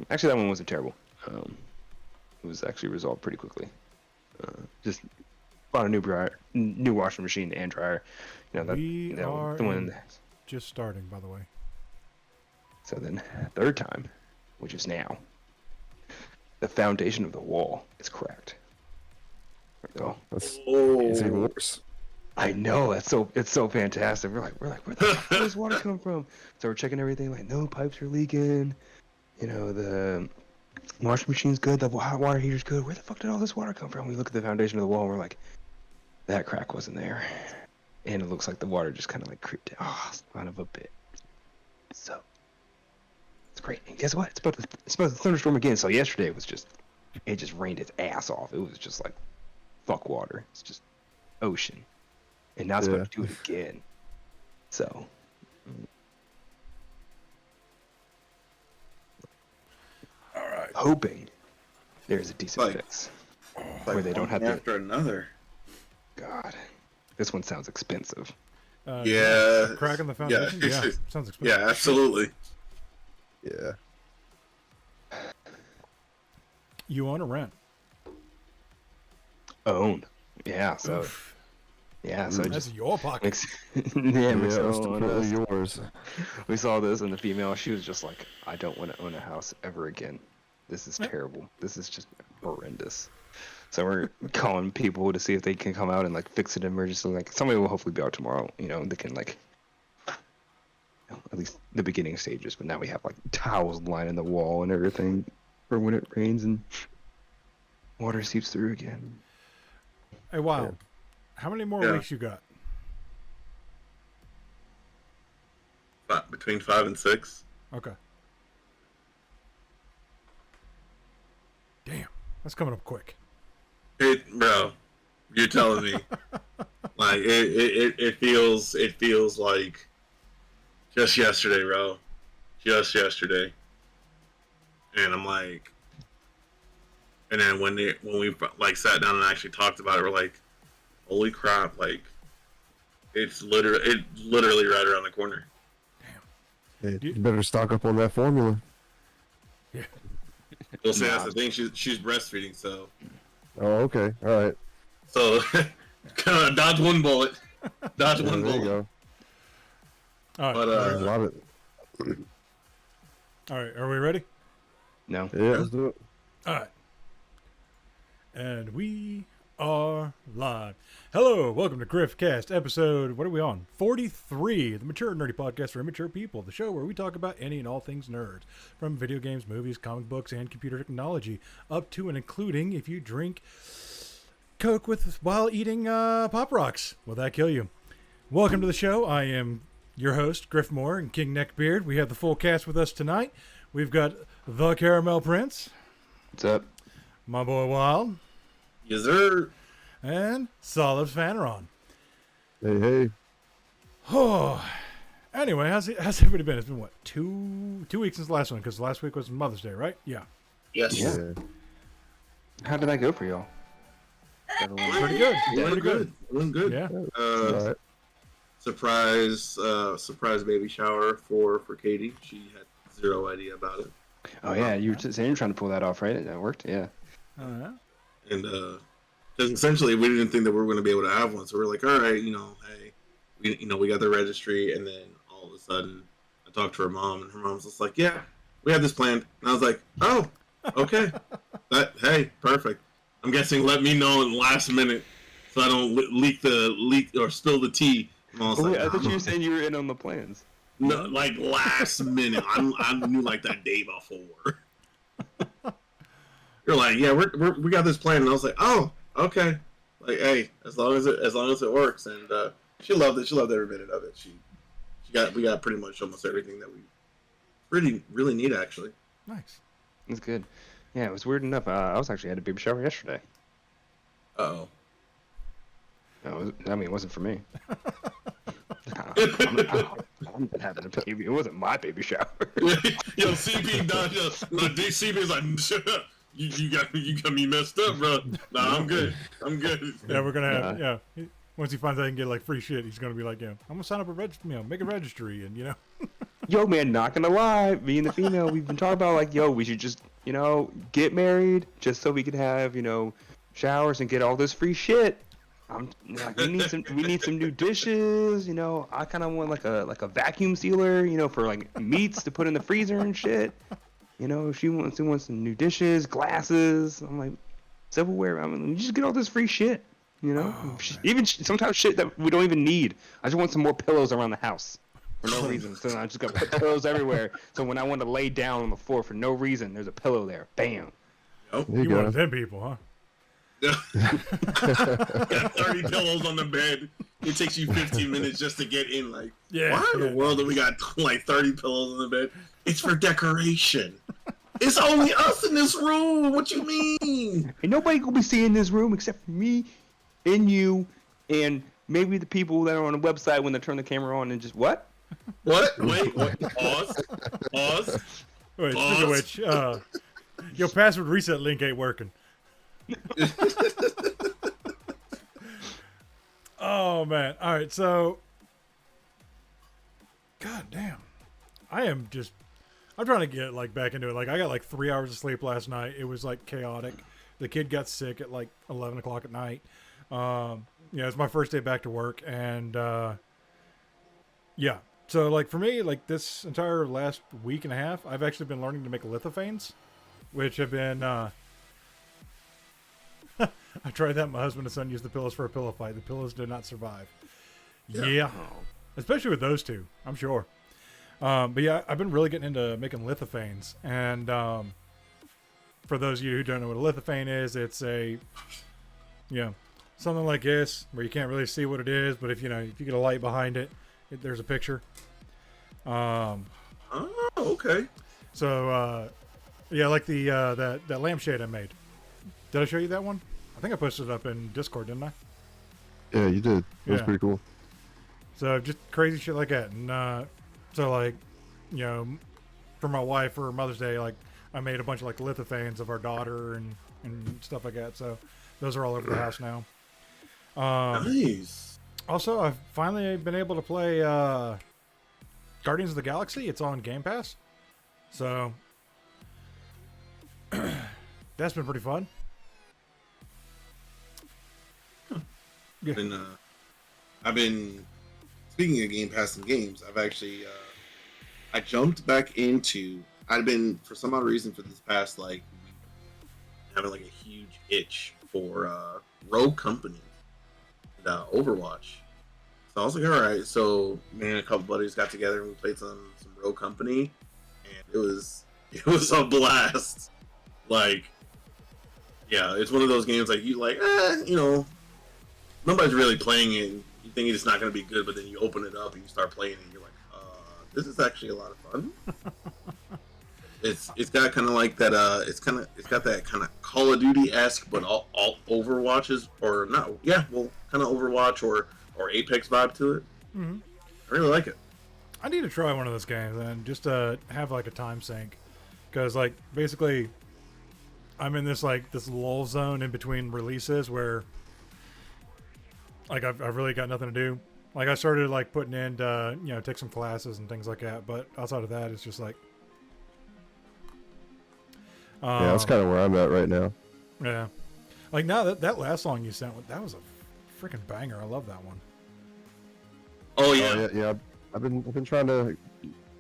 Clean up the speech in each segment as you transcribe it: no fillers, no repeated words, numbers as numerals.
Actually, that one wasn't terrible. It was actually resolved pretty quickly. Just bought a new washing machine and dryer. We are the one. Just starting, by the way. So then, third time, which is now, the foundation of the wall is cracked. Oh, it's even worse. I know, it's so fantastic. We're like, where the hell is water coming from? So we're checking everything. Like, no pipes are leaking. The washing machine's good. The hot water heater's good. Where the fuck did all this water come from? We look at the foundation of the wall. And we're like, that crack wasn't there, and it looks like the water just kind of like creeped down. Oh, son of a bit. So it's great. And guess what? It's about to thunderstorm again. So yesterday it just rained its ass off. It was just like fuck water. It's just ocean. And now it's about to do it again. So all right. Hoping there's a decent fix where they don't have to after another. God. This one sounds expensive. Yeah. Crack in the foundation? Yeah. Sounds expensive. Yeah, absolutely. Yeah. You own or rent? Own. Yeah, so Oof. so That's your pocket. It's completely yours. We saw this, and the female, she was just like, I don't want to own a house ever again. This is terrible. This is just horrendous. So we're calling people to see if they can come out and like fix it emergency. Like somebody will hopefully be out tomorrow. They can like, at least the beginning stages. But now we have like towels lining the wall and everything for when it rains and water seeps through again. Hey, wow. Yeah. How many more weeks you got? Between 5 and 6. Okay. Damn, that's coming up quick. Bro, you're telling me. Like it feels like just yesterday, bro. Just yesterday. And I'm like, and then when we like sat down and actually talked about it, we're like, holy crap! Like, it's literally right around the corner. Damn. Hey, you better stock up on that formula. Yeah. You'll say that's the thing. She's breastfeeding, so. Oh, okay. All right. So, kind of dodge one bullet. Dodge one bullet. There you go. All right. But love it. All right. Are we ready? No. Yeah, let's do it. All right. And we are live. Hello, welcome to Griffcast Episode, what are we on? 43, the mature nerdy podcast for immature people, the show where we talk about any and all things nerds, from video games, movies, comic books, and computer technology, up to and including if you drink Coke while eating Pop Rocks. Will that kill you? Welcome to the show. I am your host, Griff Moore and King Neckbeard. We have the full cast with us tonight. We've got the Caramel Prince. What's up? My boy Wild. Yes, sir. And Solid Faneron. Hey, hey. Oh, anyway, how's everybody been? It's been what, two weeks since the last one? Because last week was Mother's Day, right? Yeah. Yes. Yeah. How did that go for y'all? Pretty good. Yeah, Pretty good. Doing good. Yeah. All right. Surprise baby shower for Katie. She had zero idea about it. Oh yeah, you were saying you're trying to pull that off, right? That worked. Yeah. And because essentially we didn't think that we were going to be able to have one, so we're like, all right, hey, we got the registry, and then all of a sudden I talked to her mom, and her mom's just like, yeah, we had this planned, and I was like, oh, okay, hey, perfect. I'm guessing let me know in the last minute so I don't leak or spill the tea. And I was like, I thought you were saying you were in on the plans. No, like last minute. I knew like that day before. You're like, yeah, we got this plan, and I was like, oh, okay. Like, hey, as long as it works, and she loved it. She loved every minute of it. We got pretty much almost everything that we really need, actually. Nice. That's good. Yeah, it was weird enough. I was actually at a baby shower yesterday. Uh-oh. No, it wasn't for me. I'm not having a baby. It wasn't my baby shower. Yo, CP done. CP is like, you got me messed up, bro. Nah, I'm good. Yeah, we're gonna have once he finds out he can get like free shit, he's gonna be like, yeah, I'm gonna sign up make a registry, and yo, man, not gonna lie, me and the female, we've been talking about like, yo, we should just, get married just so we can have, showers and get all this free shit. I'm like, we need some new dishes. I kind of want like a vacuum sealer, for like meats to put in the freezer and shit. She wants some new dishes, glasses. I'm like, silverware. I mean, we just get all this free shit. Even sometimes shit that we don't even need. I just want some more pillows around the house for no reason. So I just got to put pillows everywhere. So when I want to lay down on the floor for no reason, there's a pillow there. Bam. Oh, you one of them people, huh? Got 30 pillows on the bed. It takes you 15 minutes just to get in. Like, why in the world do we got like 30 pillows on the bed? It's for decoration. It's only us in this room. What you mean? Ain't nobody gonna be seeing this room except for me and you and maybe the people that are on the website when they turn the camera on and just what? What? Wait. Pause. Wait, speaking of which, your password reset link ain't working. Oh man. All right, so god damn. I'm trying to get like back into it. Like I got like 3 hours of sleep last night. It was like chaotic. The kid got sick at like 11 o'clock at night. It's my first day back to work, and so like for me, like this entire last week and a half, I've actually been learning to make lithophanes, which have been I tried that. My husband and son used the pillows for a pillow fight. The pillows did not survive. Yeah. Especially with those two, I'm sure. But yeah, I've been really getting into making lithophanes. And for those of you who don't know what a lithophane is, it's a, something like this where you can't really see what it is, but if you get a light behind it, there's a picture. Oh, okay. So like the that lampshade I made. Did I show you that one? I think I posted it up in Discord, didn't I? Yeah, you did. That was pretty cool. So just crazy shit like that. And so like, for my wife for Mother's Day, like I made a bunch of like lithophanes of our daughter and stuff like that. So those are all over the house now. Nice. Also, I've finally been able to play Guardians of the Galaxy. It's on Game Pass. So that's been pretty fun. Yeah. I've been speaking of Game Pass and games. I've actually I jumped back into. I've been for some odd reason for this past like week, having like a huge itch for Rogue Company and Overwatch. So I was like, all right. So me and a couple buddies got together and we played some Rogue Company, and it was a blast. Like, yeah, it's one of those games like you like, nobody's really playing it. And you think it's not going to be good, but then you open it up and you start playing it, and you're like, this is actually a lot of fun. It's got kind of like that. It's got that kind of Call of Duty-esque, but all Overwatches or not? Yeah, well, kind of Overwatch or Apex vibe to it. Mm-hmm. I really like it. I need to try one of those games and just have like a time sink, because like basically, I'm in this lull zone in between releases where like I've really got nothing to do. Like I started like putting in take some classes and things like that, but outside of that, it's just like yeah, that's kind of where I'm at right now. Yeah, like now that last song you sent, that was a freaking banger. I love that one. Oh yeah, yeah. I've been trying to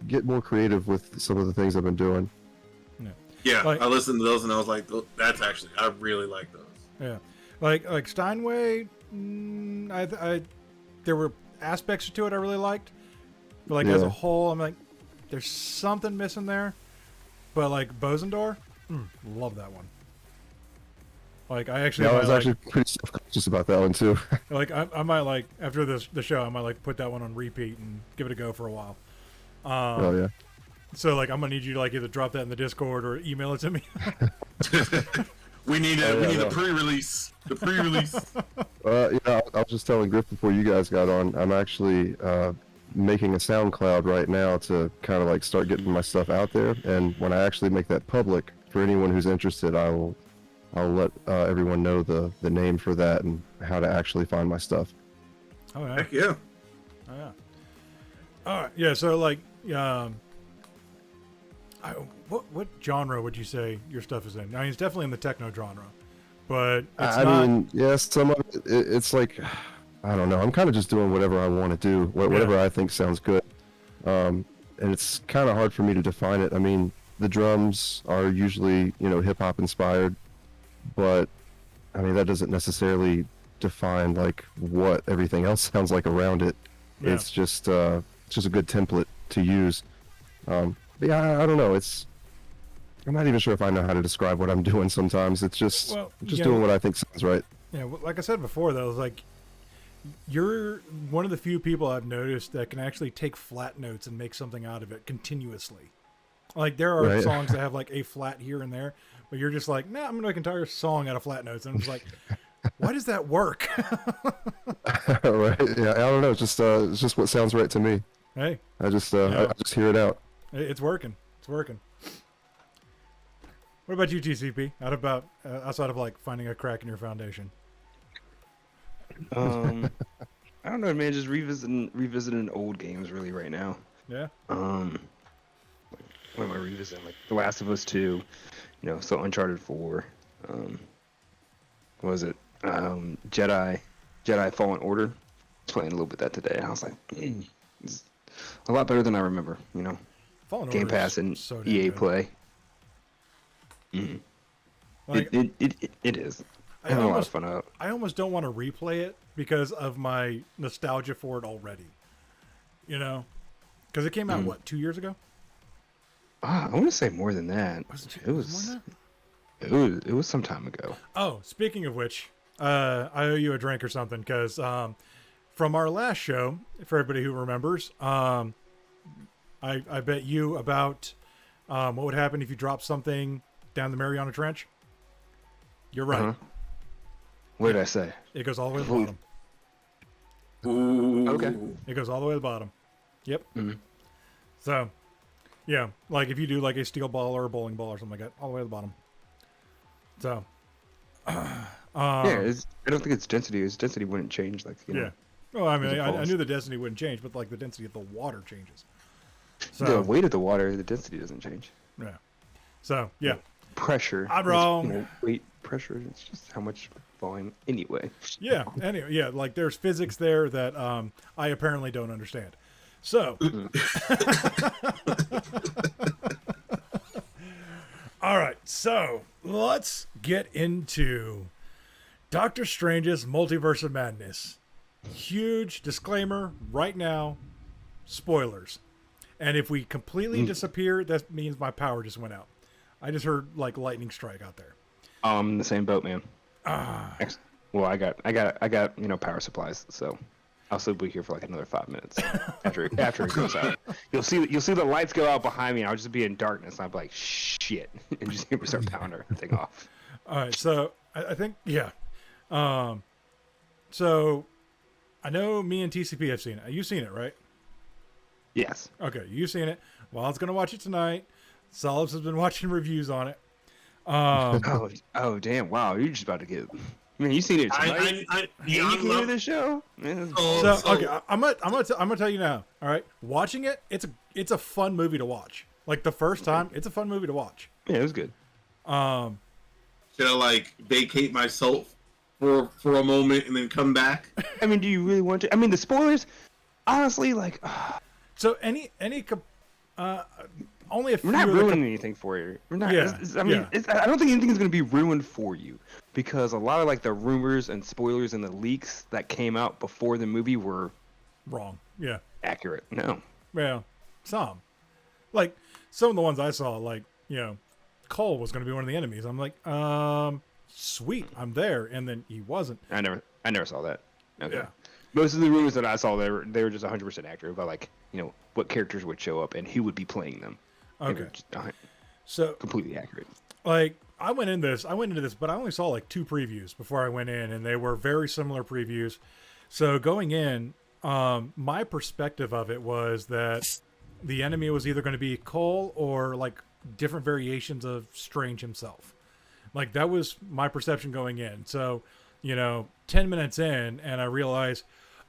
get more creative with some of the things I've been doing. Yeah, like, I listened to those and I was like, that's actually, I really like those. Yeah, like Steinway, there were aspects to it I really liked, but like as a whole, I'm like, there's something missing there. But like Bosendor, love that one. Like I actually, I was actually pretty self-conscious about that one too. Like I might like after the show, I might like put that one on repeat and give it a go for a while. Oh yeah. So like I'm gonna need you to like either drop that in the Discord or email it to me. we need the pre-release. The pre-release. I was just telling Griff before you guys got on. I'm actually making a SoundCloud right now to kind of like start getting my stuff out there. And when I actually make that public for anyone who's interested, I'll let everyone know the name for that and how to actually find my stuff. Oh yeah. Heck yeah. Oh yeah. All right. Yeah. So like what genre would you say your stuff is in? I mean, it's definitely in the techno genre, but it's I not. mean, yes, some of it's like, I don't know. I'm kind of just doing whatever I want to do, whatever I think sounds good. And it's kind of hard for me to define it. I mean, the drums are usually, hip hop inspired, but I mean, that doesn't necessarily define like what everything else sounds like around it. Yeah. It's just a good template to use. But yeah, I don't know. I'm not even sure if I know how to describe what I'm doing sometimes. It's just doing what I think sounds right. Yeah, like I said before, though, like you're one of the few people I've noticed that can actually take flat notes and make something out of it continuously. Like there are songs that have like a flat here and there, but you're just like, nah, I'm gonna make an entire song out of flat notes, and I'm just like, why does that work? Right? Yeah, I don't know. It's just what sounds right to me. Hey, I just hear it out. it's working. It's working. What about you, TCP? Outside of like finding a crack in your foundation? I don't know, man. Just revisiting old games really right now. Yeah. What am I revisiting? Like The Last of Us 2, so Uncharted 4. What was it? Jedi Fallen Order. Playing a little bit of that today. I was like, it's a lot better than I remember. Fallen Game Order Pass and so damn EA good. Play. Mm. Like, It is. I have a lot of fun out. I almost don't want to replay it because of my nostalgia for it already. Because it came out 2 years ago. I want to say more than that. It More was. than It was some time ago. Oh, speaking of which, I owe you a drink or something because from our last show, for everybody who remembers, I bet you about what would happen if you dropped something down the Mariana Trench. You're right. Uh-huh. What did I say? It goes all the way to the bottom. Ooh. Okay. It goes all the way to the bottom. Yep. Mhm. So, yeah, like if you do like a steel ball or a bowling ball or something like that, all the way to the bottom. So, Yeah, I don't think its density. Its density wouldn't change. Like yeah. Well, I mean, as it I falls. knew the density wouldn't change, but like the density of the water changes. the So, weight of the water, the density doesn't change. yeah. So, yeah. Pressure. I'm is, wrong. weight, pressure. It's just how much volume anyway. Yeah. Anyway, yeah, like there's physics there that I apparently don't understand. So, all right. So let's get into Doctor Strange's Multiverse of Madness. Huge disclaimer right now: spoilers. And if we completely disappear, that means my power just went out. I just heard like lightning strike out there. I'm in the same boat, man. Well, I got power supplies, so I'll still be here for like another 5 minutes after it goes out. You'll see the lights go out behind me. And I'll just be in darkness. And I'll be like, shit, and just hear me start pounding everything off. All right, so I think so I know me and TCP have seen it. You've seen it, right? Yes. Okay, you've seen it. Well, I was gonna watch it tonight. Solids has been watching reviews on it. Oh, damn! Wow, you're just about to get. Man, you seen it tonight? You can hear the show. Man, Okay, I'm gonna tell you now. All right, watching it, it's a fun movie to watch. Like the first time, it's a fun movie to watch. yeah, it was good. Should I like vacate myself for a moment and then come back? I mean, do you really want to? I mean, the spoilers. Honestly, like, So only a few. we're not of the ruining anything for you. We're not. Yeah, I mean, yeah. I don't think anything is going to be ruined for you because a lot of like the rumors and spoilers and the leaks that came out before the movie were wrong. Yeah. accurate. No. Well, some. Like, some of the ones I saw, like, Cole was going to be one of the enemies. I'm like, sweet, I'm there. And then he wasn't. I never saw that. Okay. Yeah. Most of the rumors that I saw, they were just 100% accurate about like, what characters would show up and who would be playing them. They Okay. were just, So, completely accurate. like, I went into this, but I only saw like 2 previews before I went in, and they were very similar previews. So going in, my perspective of it was that the enemy was either going to be Cole or like different variations of Strange himself. Like that was my perception going in. So, 10 minutes in, and I realized,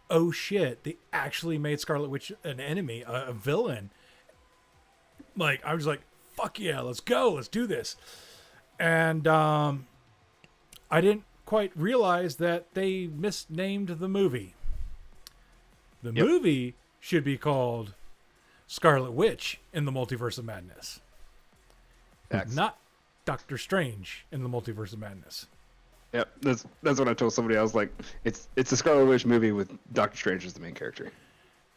oh shit, they actually made Scarlet Witch an enemy, a villain. Like, I was like, fuck yeah, let's go, let's do this. And I didn't quite realize that they misnamed the movie. The movie should be called Scarlet Witch in the Multiverse of Madness. Not Doctor Strange in the Multiverse of Madness. Yep, that's what I told somebody. I was like, it's a Scarlet Witch movie with Doctor Strange as the main character.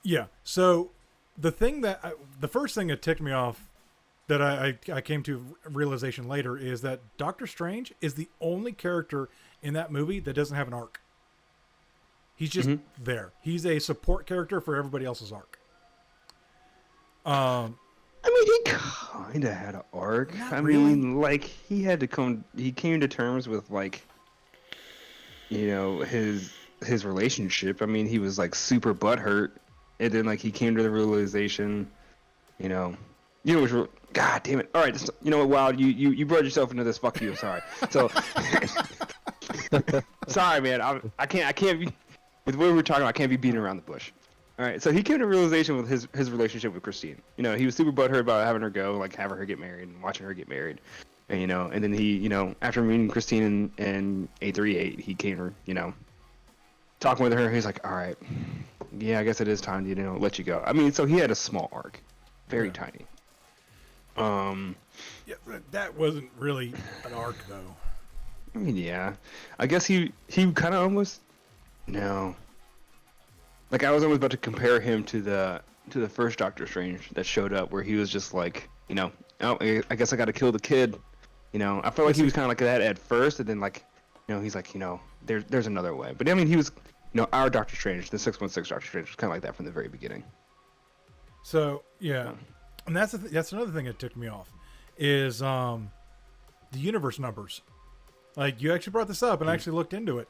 Yeah. So the first thing that ticked me off that I came to realization later is that Doctor Strange is the only character in that movie that doesn't have an arc. He's just there. He's a support character for everybody else's arc. I mean, he kind of had an arc. I mean, like, he came to terms with, like, you know, his relationship. I mean, he was, like, super butthurt, and then, like, he came to the realization, you know, God damn it. All right, you know what, Wild, you brought yourself into this. Fuck you, I'm sorry. So, sorry, man, I can't be, with what we're talking about, I can't be beating around the bush. All right, so he came to realization with his relationship with Christine. You know, he was super butthurt about having her go, like having her get married and watching her get married. And, you know, and then he, you know, after meeting Christine in A38, he came to, you know, talking with her. He's like, all right, yeah, I guess it is time to, you know, let you go. I mean, so he had a small arc, very tiny. Yeah, that wasn't really an arc, though. I mean, yeah, I guess he kind of almost, no. Like, I was almost about to compare him to the first Doctor Strange that showed up, where he was just like, you know, oh, I guess I got to kill the kid. You know, I felt like he was kind of like that at first, and then, like, you know, he's like, you know, there's another way. But I mean, he was, you know, our Doctor Strange, the 616 Doctor Strange, was kind of like that from the very beginning. So yeah, and that's another thing that ticked me off is the universe numbers. Like, you actually brought this up, and I actually looked into it.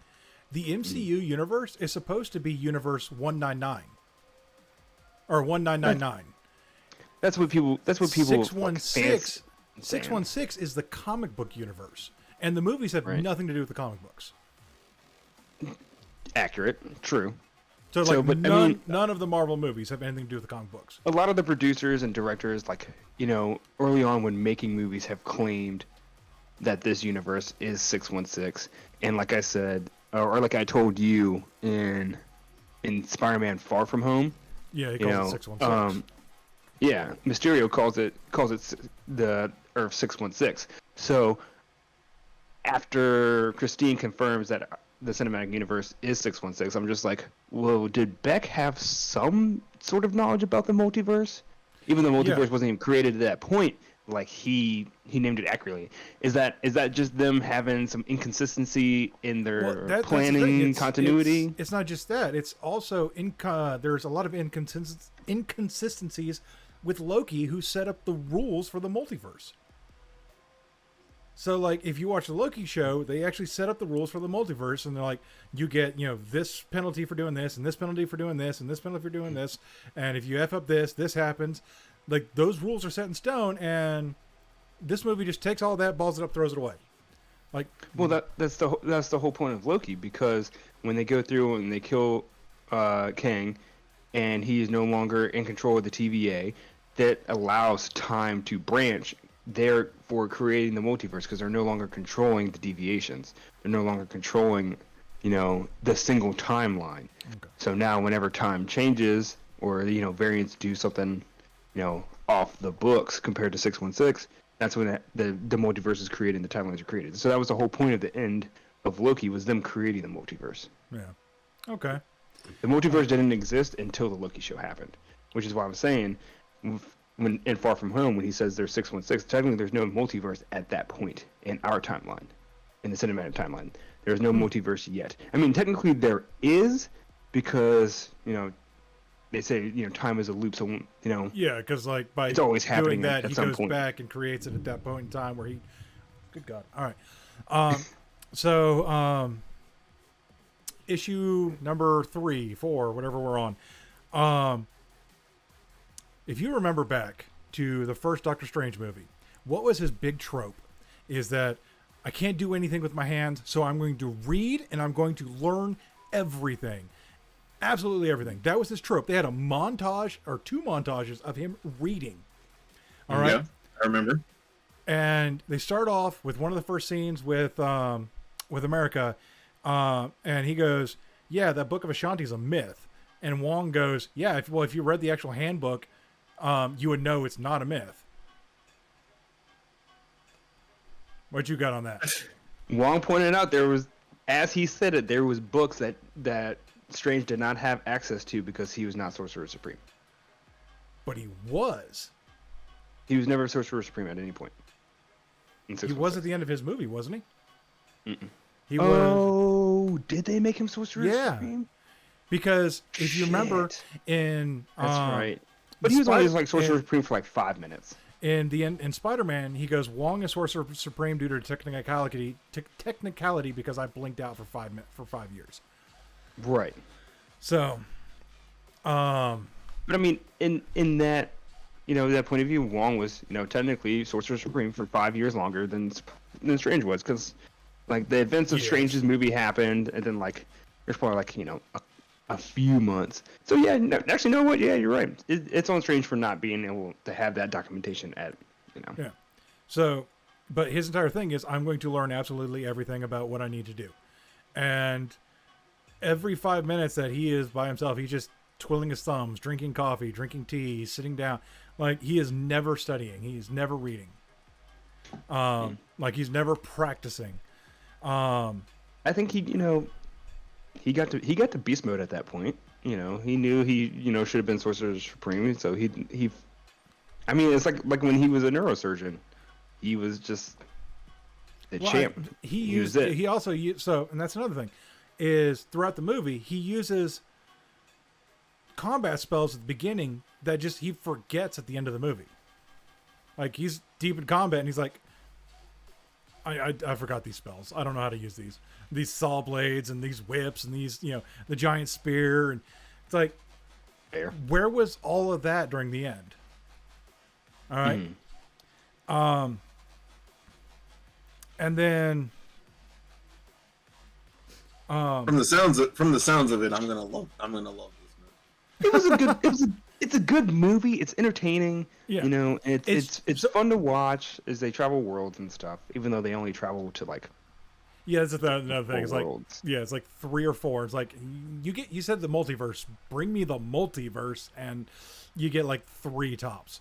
The MCU universe is supposed to be universe 199 or 1999. That's what people 616 616 is the comic book universe, and the movies have nothing to do with the comic books. Accurate, true. So like, but none of the Marvel movies have anything to do with the comic books. A lot of the producers and directors, like, you know, early on when making movies, have claimed that this universe is 616, and like I said, or like I told you in Spider-Man Far From Home. Yeah, he calls it 616. Yeah, Mysterio calls it the Earth 616. So after Christine confirms that the cinematic universe is 616, I'm just like, well, did Beck have some sort of knowledge about the multiverse? Even though multiverse wasn't even created at that point, like, he named it accurately. Is that just them having some inconsistency in their planning continuity? It's not just that. It's also there's a lot of inconsistencies with Loki, who set up the rules for the multiverse. So, like, if you watch the Loki show, they actually set up the rules for the multiverse, and they're like, you get, you know, this penalty for doing this, and this penalty for doing this, and this penalty for doing this, and if you F up this happens. Like, those rules are set in stone, and this movie just takes all that, balls it up, throws it away. Like, well, that's the whole point of Loki, because when they go through and they kill Kang, and he is no longer in control of the TVA, that allows time to branch, therefore creating the multiverse, because they're no longer controlling the deviations. They're no longer controlling, you know, the single timeline. Okay. So now whenever time changes, or, you know, variants do something, you know, off the books compared to 616, that's when the multiverse is created and the timelines are created. So that was the whole point of the end of Loki, was them creating the multiverse. Yeah. Okay. The multiverse didn't exist until the Loki show happened, which is why I'm saying, when in Far From Home, when he says there's 616, technically there's no multiverse at that point in our timeline, in the cinematic timeline. There's no multiverse yet. I mean, technically there is, because, you know, they say, you know, time is a loop, so, you know. Yeah, because, like, by it's always happening doing that, at he some goes point. back and creates it at that point in time where he. Good God! All right, so issue number 3, 4, whatever we're on. If you remember back to the first Doctor Strange movie, what was his big trope? Is that I can't do anything with my hands, so I'm going to read and I'm going to learn everything. Absolutely everything. That was his trope. They had a montage or 2 montages of him reading. All right. Yeah, I remember. And they start off with one of the first scenes with America, and he goes, "Yeah, that Book of Ashanti is a myth." And Wong goes, "Yeah, if you read the actual handbook, you would know it's not a myth." What you got on that? Wong pointed out as he said it, there was books that Strange did not have access to because he was not Sorcerer Supreme. But he was. He was never Sorcerer Supreme at any point. He was at the end of his movie, wasn't he? Mm-mm. He was. Oh, did they make him Sorcerer Yeah. Supreme? Because if you remember Shit. in That's right. But he was only like Sorcerer Supreme for like 5 minutes. In Spider-Man, he goes, "Wong is Sorcerer Supreme due to technicality because I blinked out for 5 years." Right. So, but I mean, in that, that point of view, Wong was, technically Sorcerer Supreme for 5 years longer than Strange was, because like the events of Strange's movie happened, and then like there's probably like a few months. So yeah, actually, know what? Yeah, you're right. It's on Strange for not being able to have that documentation at. Yeah. So, but his entire thing is, I'm going to learn absolutely everything about what I need to do, and every 5 minutes that he is by himself, he's just twiddling his thumbs, drinking coffee, drinking tea, sitting down. Like, he is never studying. He's never reading. Like, he's never practicing. I think he got to beast mode at that point. He knew he should have been Sorcerer Supreme. So he. I mean, it's like when he was a neurosurgeon, he was just the champ. He also used, and that's another thing, is throughout the movie he uses combat spells at the beginning that just he forgets at the end of the movie. Like, he's deep in combat and he's like, I forgot these spells. I don't know how to use these saw blades and these whips and these, the giant spear. And it's like, where was all of that during the end? All right. Mm-hmm. And then, from the sounds of it, I'm gonna love this movie. It's a good movie. It's entertaining. Yeah. It's fun to watch as they travel worlds and stuff. Even though they only travel to like. Yeah, that's another thing. It's worlds. Like, it's like 3 or 4. It's like you said the multiverse. Bring me the multiverse, and you get like 3 tops.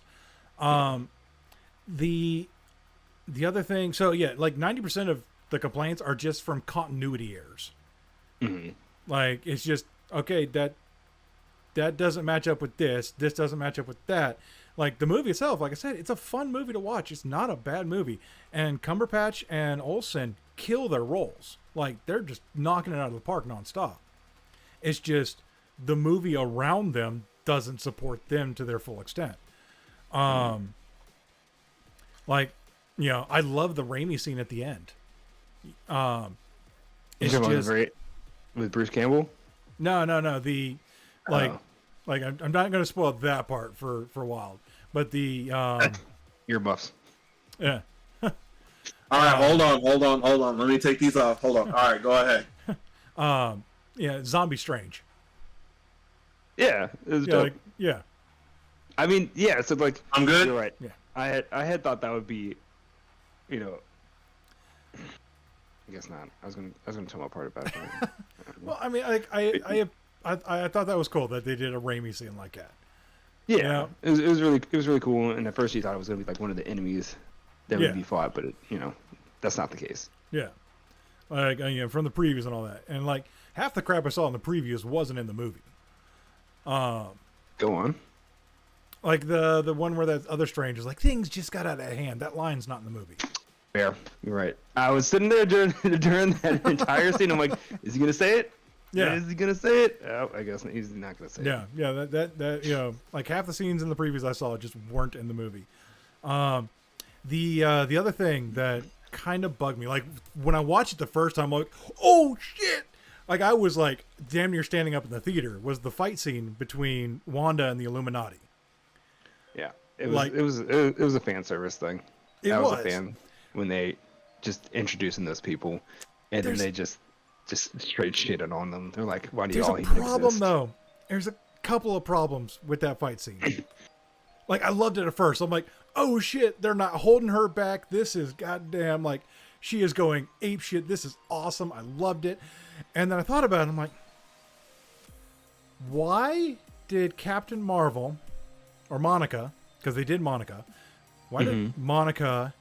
The other thing. So yeah, like 90% of the complaints are just from continuity errors. Mm-hmm. Like, it's just okay that doesn't match up with this doesn't match up with that. Like, the movie itself, like I said, it's a fun movie to watch. It's not a bad movie, and Cumberbatch and Olsen kill their roles. Like, they're just knocking it out of the park nonstop. It's just the movie around them doesn't support them to their full extent. Like, I love the Raimi scene at the end. It's just with Bruce Campbell. No. Like I'm not going to spoil that part for Wild, but the earbuffs. Yeah. All right, hold on. Let me take these off. Hold on. All right, go ahead. Yeah, Zombie Strange. Yeah, it was dope. Yeah. I mean, yeah. So like, I'm good. You're right. Yeah. I had thought that would be, I guess not. I was gonna tell my part about it. Well, I mean, I thought that was cool that they did a Raimi scene like that. Yeah, it was really cool. And at first you thought it was gonna be like one of the enemies that would be fought, but that's not the case. Yeah, like from the previews and all that, and like half the crap I saw in the previews wasn't in the movie. Go on. Like the one where that other Strange is like, things just got out of hand. That line's not in the movie. Fair, you're right. I was sitting there during that entire scene. I'm like, is he gonna say it? Yeah. Is he gonna say it? Oh, I guess he's not gonna say it. Yeah. That like half the scenes in the previews I saw just weren't in the movie. The other thing that kind of bugged me, like when I watched it the first time, I'm like, oh shit! Like, I was like damn near standing up in the theater. Was the fight scene between Wanda and the Illuminati? Yeah, it was a fan service thing. I was a fan when they just introducing those people, and then they just straight shitted on them. They're like, why do y'all even exist? There's a problem though. There's a couple of problems with that fight scene. Like, I loved it at first. I'm like, oh shit, they're not holding her back. This is goddamn, like, she is going ape shit. This is awesome. I loved it. And then I thought about it. I'm like, why did Captain Marvel or Monica, because they did Monica, why did Monica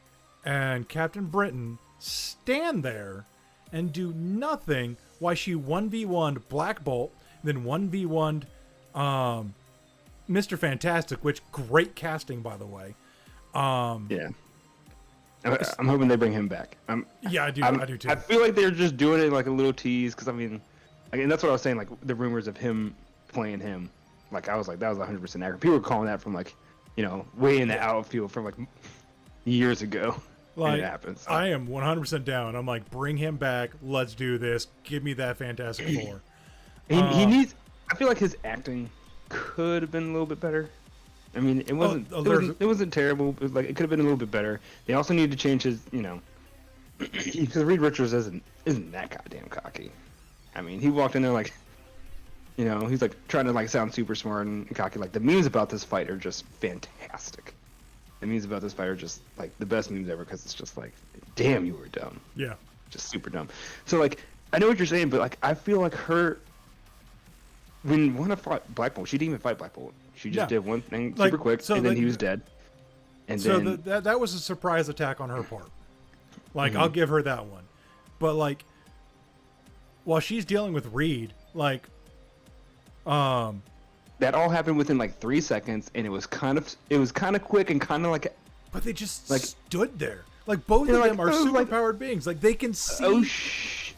and Captain Britain stand there and do nothing? Why she 1v1'd Black Bolt, then 1v1'd Mr. Fantastic, which great casting, by the way. Yeah. I'm hoping they bring him back. Yeah, I do too. I feel like they're just doing it like a little tease, because I mean, and that's what I was saying, like the rumors of him playing him. Like I was like, that was 100% accurate. People were calling that from like, you know, way in the outfield from like years ago. Like, and it happened. So. I am 100% down. I'm like, bring him back. Let's do this. Give me that Fantastic Four. He needs. I feel like his acting could have been a little bit better. I mean, it wasn't. It wasn't terrible. It was like it could have been a little bit better. They also need to change his. You know, because Reed Richards isn't that goddamn cocky. I mean, he walked in there like, you know, he's like trying to like sound super smart and cocky. Like the memes about this fight are just fantastic. The memes about this fight are just like the best memes ever, because it's just like, damn, you were dumb. Yeah. Just super dumb. So like, I know what you're saying, but like, I feel like her. When Wanda fought Black Bolt, she didn't even fight Black Bolt. She just did one thing super Like, quick, so and then like- he was dead. And So then that was a surprise attack on her part. Like, I'll give her that one. But like, while she's dealing with Reed, like, that all happened within like 3 seconds, and it was kind of quick and kind of like, but they just like, stood there. Like both of they're like, them are oh, like- superpowered beings. Like they can see. oh shh.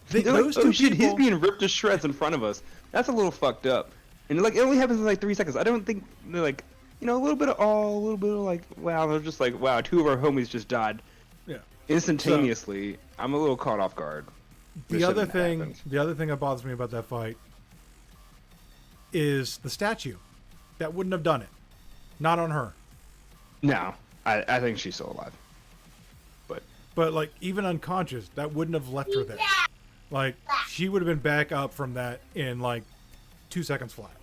Those Like, two oh shit, he's people- being ripped to shreds in front of us. That's a little fucked up. And like, it only happens in like 3 seconds. I don't think they're like, you know, a little bit of awe, a little bit of like, wow. They're just like, wow, 2 of our homies just died Yeah. instantaneously. I'm a little caught off guard. The other thing that bothers me about that fight is the statue. That wouldn't have done it. Not on her. No, I think she's still alive. But like even unconscious, that wouldn't have left her there. Like she would have been back up from that in like 2 seconds flat.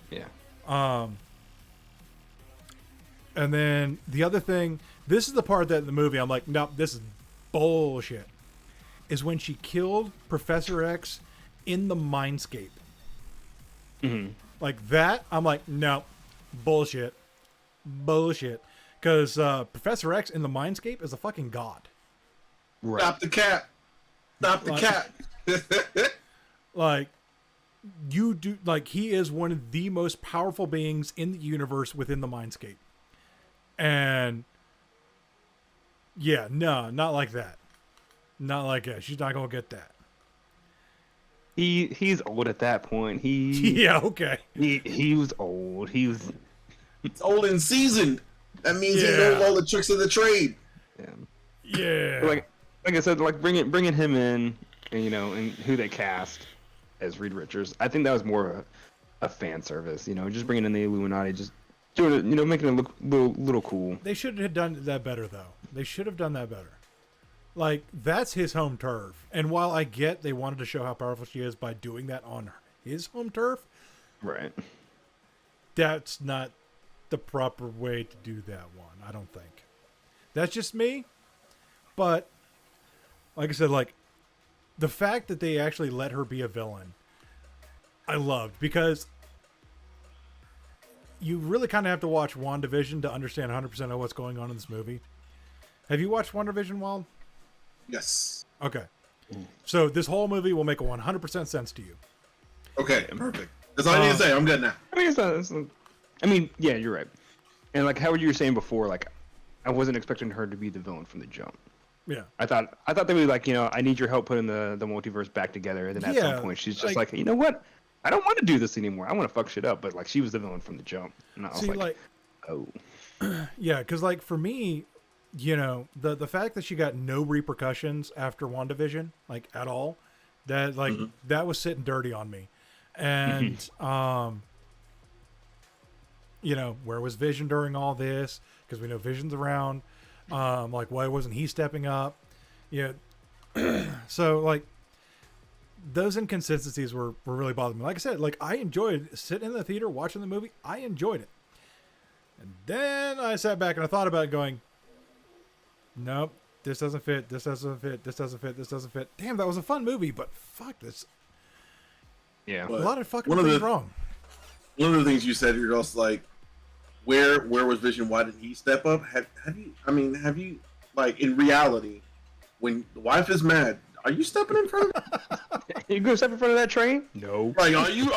Yeah. And then the other thing, this is the part that in the movie I'm like, nope, this is bullshit. Is when she killed Professor X in the Mindscape. Like that, I'm like, no, bullshit. Bullshit. Because Professor X in the Mindscape is a fucking god. Right. Stop the cat. Stop the cat. Like, you do, like, he is one of the most powerful beings in the universe within the Mindscape. And, yeah, no, not like that. Not like that. She's not going to get that. He's old at that point. He Yeah, okay. he was old. He was. It's old and seasoned. That means he knows all the tricks of the trade. Yeah. Like I said, like bringing him in, and, you know, and who they cast as Reed Richards. I think that was more a fan service. You know, just bringing in the Illuminati, just doing it. You know, making it look little cool. They should have done that better, though. They should have done that better. Like, that's his home turf. And while I get they wanted to show how powerful she is by doing that on his home turf, Right. that's not the proper way to do that one, I don't think. That's just me. But, like I said, like, the fact that they actually let her be a villain, I loved. Because you really kind of have to watch WandaVision to understand 100% of what's going on in this movie. Have you watched WandaVision, Wild? Yes. Okay. So this whole movie will make 100% sense to you. Okay, perfect. That's all I need to say. I'm good now. I mean, it's not, I mean, yeah, you're right. And like how you were saying before, like I wasn't expecting her to be the villain from the jump. Yeah. I thought they would like, you know, I need your help putting the multiverse back together. And then at some point, she's just like, you know what? I don't want to do this anymore. I want to fuck shit up. But like, she was the villain from the jump, and I was like, oh, yeah, because like for me, you know, the fact that she got no repercussions after WandaVision, like at all, that like that was sitting dirty on me. And you know, where was Vision during all this? Because we know Vision's around. Like, why wasn't he stepping up? Yeah. So like those inconsistencies were really bothering me. Like I said, like I enjoyed sitting in the theater watching the movie. I enjoyed it. And then I sat back and I thought about it going, nope, this doesn't fit, this doesn't fit, this doesn't fit, this doesn't fit. Damn, that was a fun movie, but fuck this. Yeah. A lot of fucking things wrong. One of the things you said, you're also like, where was Vision? Why didn't he step up? Have you, like, in reality, when the wife is mad, are you stepping in front of You gonna step in front of that train? No. Like, are you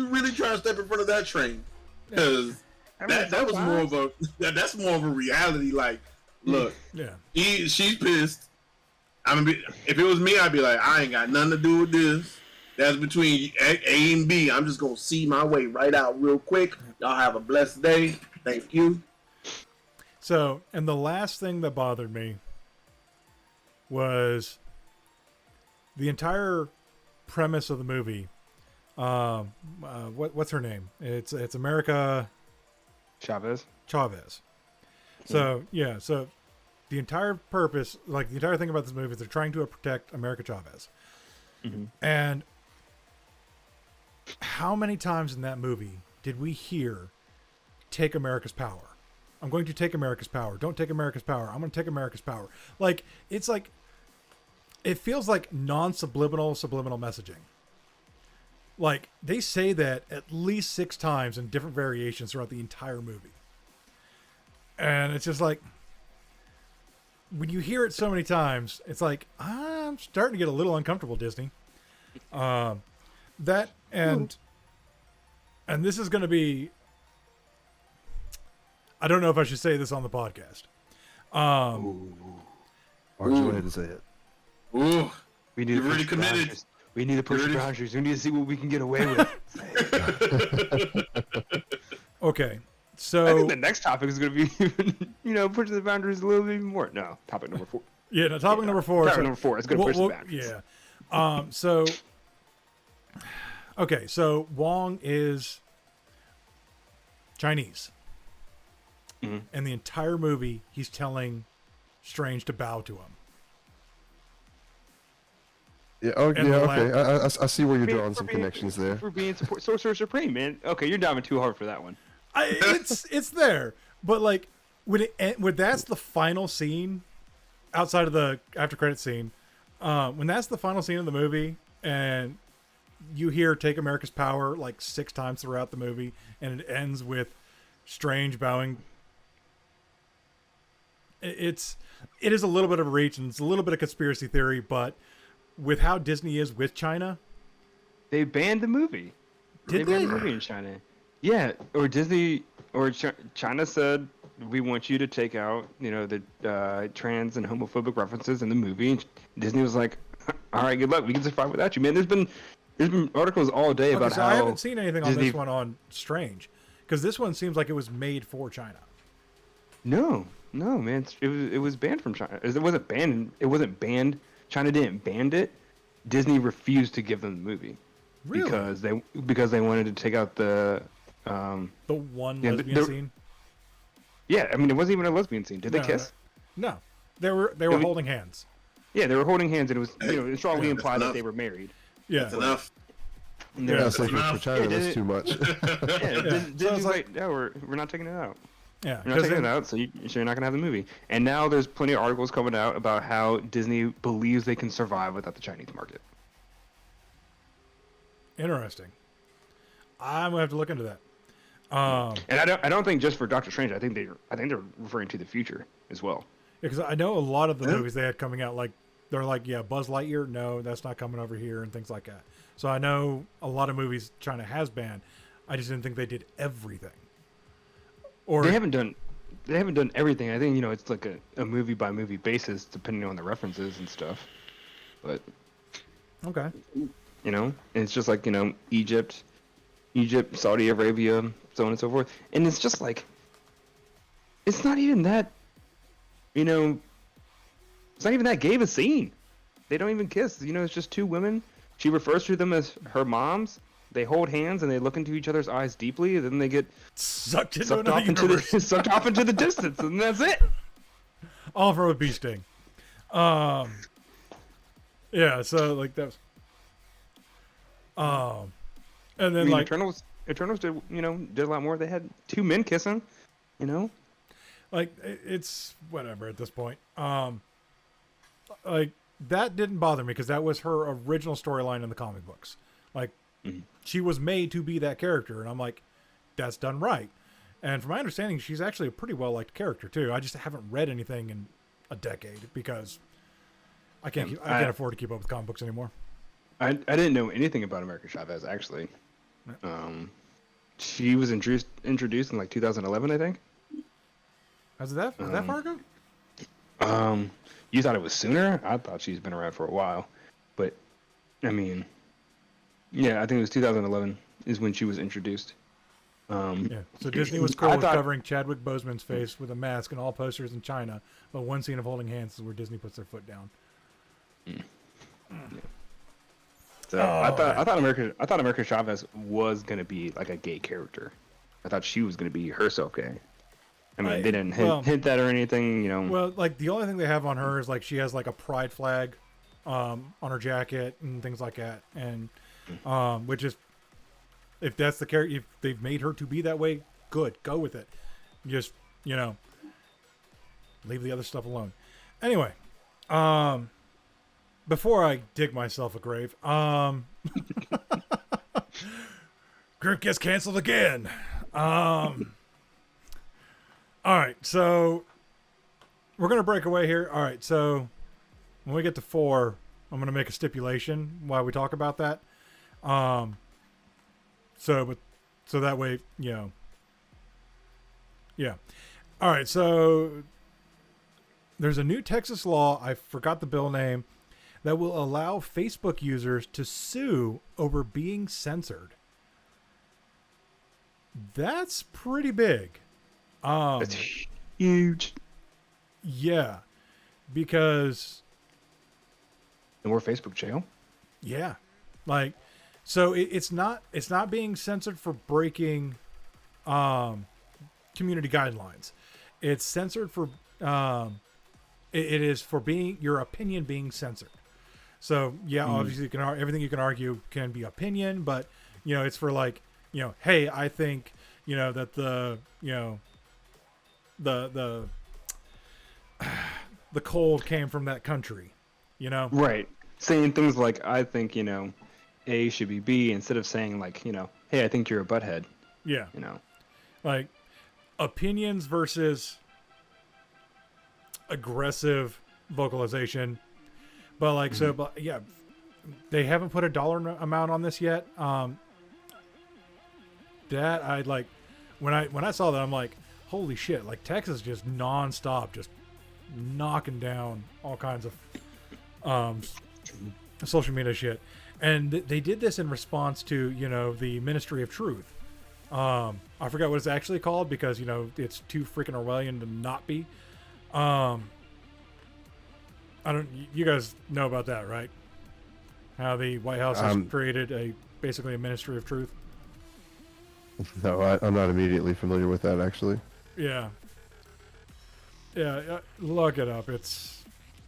really trying to step in front of that train? Because that was more of a that's more of a reality. Like, look, she's pissed. If it was me, I'd be like, I ain't got nothing to do with this. That's between A and B. I'm just gonna see my way right out real quick. Y'all have a blessed day. Thank you. So, and the last thing that bothered me was the entire premise of the movie. What's her name? It's America Chavez. So so the entire purpose, like the entire thing about this movie, is they're trying to protect America Chavez. Mm-hmm. And how many times in that movie did we hear "Take America's power"? I'm going to take America's power. Don't take America's power. I'm going to take America's power. Like, it's like, it feels like subliminal messaging. Like, they say that at least 6 times in different variations throughout the entire movie. And it's just like, when you hear it so many times, it's like, I'm starting to get a little uncomfortable, Disney. That, and this is going to be, I don't know if I should say this on the podcast. Why don't you go ahead and say it? Ooh, We need you're to really push committed. boundaries. We need to push boundaries. We need to see what we can get away with. Okay, I so think the next topic is going to be, pushing the boundaries a little bit more. No, topic number 4. yeah, no, topic number 4. Topic number 4 is going to push the boundaries. Yeah. So, okay, so Wong is Chinese. Mhm. And the entire movie, he's telling Strange to bow to him. Yeah. Oh, And yeah. the Okay. I see where you're drawing some connections there. For being Sorcerer Supreme, man. Okay, you're diving too hard for that one. It's there, but like when that's the final scene, outside of the after credit scene, when that's the final scene of the movie, and you hear "Take America's Power" like 6 times throughout the movie, and it ends with Strange bowing. It is a little bit of a reach, and it's a little bit of conspiracy theory, but with how Disney is with China, They banned the movie. Did banned they? the movie in China? Yeah, or Disney or China said we want you to take out, the trans and homophobic references in the movie. And Disney was like, "All right, good luck. We can survive without you, man." There's been articles all day about so how I haven't seen anything on Disney... this one on Strange, because this one seems like it was made for China. No, man. It was banned from China. It wasn't banned. It wasn't banned. China didn't ban it. Disney refused to give them the movie. Really? Because they wanted to take out the one yeah, lesbian scene. Yeah, I mean, it wasn't even a lesbian scene. Did they kiss? No, they were holding hands. Yeah, they were holding hands, and it was it strongly implied that enough. they were married. Yeah, That's enough. And Yeah, they're it's like for China, that's too much. Disney's like, no, we're not taking it out. yeah. You're not taking it out, so you're not gonna have the movie. And now there's plenty of articles coming out about how Disney believes they can survive without the Chinese market. Interesting. I'm gonna have to look into that. And I don't think just for Doctor Strange. I think they're referring to the future as well. Because I know a lot of the movies they had coming out, like they're like, yeah, Buzz Lightyear, no, that's not coming over here, and things like that. So I know a lot of movies China has banned. I just didn't think they did everything. Or They haven't done everything. I think it's like a movie by movie basis, depending on the references and stuff. But okay. it's just like Egypt, Saudi Arabia, so on and so forth. And it's just like, it's not even that, it's not even that gay of a scene. They don't even kiss. It's just 2 women. She refers to them as her moms. They hold hands and they look into each other's eyes deeply. And then they get Sucked into sucked another off into universe. sucked off into the distance, and that's it. All from a bee sting. Yeah, so like that was and then like Eternals. Eternals did a lot more. They had 2 men kissing, Like, it's whatever at this point. Like, that didn't bother me because that was her original storyline in the comic books. Like, she was made to be that character, and I'm like, that's done right. And from my understanding, she's actually a pretty well-liked character, too. I just haven't read anything in a decade because I can't afford to keep up with comic books anymore. I didn't know anything about America Chavez, actually. She was introduced in, like, 2011, I think. Was that far ago? You thought it was sooner? I thought she's been around for a while. But, I mean, yeah, I think it was 2011 is when she was introduced. Yeah. So Disney was cool with covering Chadwick Boseman's face with a mask in all posters in China, but one scene of holding hands is where Disney puts their foot down. Yeah. So I thought America Chavez was gonna be like a gay character. I thought she was gonna be herself gay. I mean, they didn't hint that or anything, Well, like the only thing they have on her is like she has like a pride flag on her jacket and things like that, and which is, if that's the character, if they've made her to be that way, good, go with it. Just leave the other stuff alone. Anyway, before I dig myself a grave, Griff gets canceled again. All right, so we're going to break away here. All right, so when we get to 4, I'm going to make a stipulation while we talk about that. So that way, yeah. All right, so there's a new Texas law, I forgot the bill name, that will allow Facebook users to sue over being censored. That's pretty big. It's huge. Yeah, because And we're Facebook jail. yeah, like, so it's not being censored for breaking community guidelines. It's censored for it is for being your opinion being censored. So yeah, obviously everything you can argue can be opinion, but it's for like, hey, I think that the cold came from that country, Right. Saying things like, I think, A should be B, instead of saying like, hey, I think you're a butthead. Yeah. Like opinions versus aggressive vocalization. But like, but yeah, they haven't put a dollar amount on this yet. That I like, when I saw that, I'm like, holy shit, like Texas just nonstop, just knocking down all kinds of social media shit. And they did this in response to, the Ministry of Truth. I forgot what it's actually called because, it's too freaking Orwellian to not be. You guys know about that, right? How the White House has created basically a Ministry of Truth. No, I'm not immediately familiar with that, actually. Yeah. Yeah, look it up. It's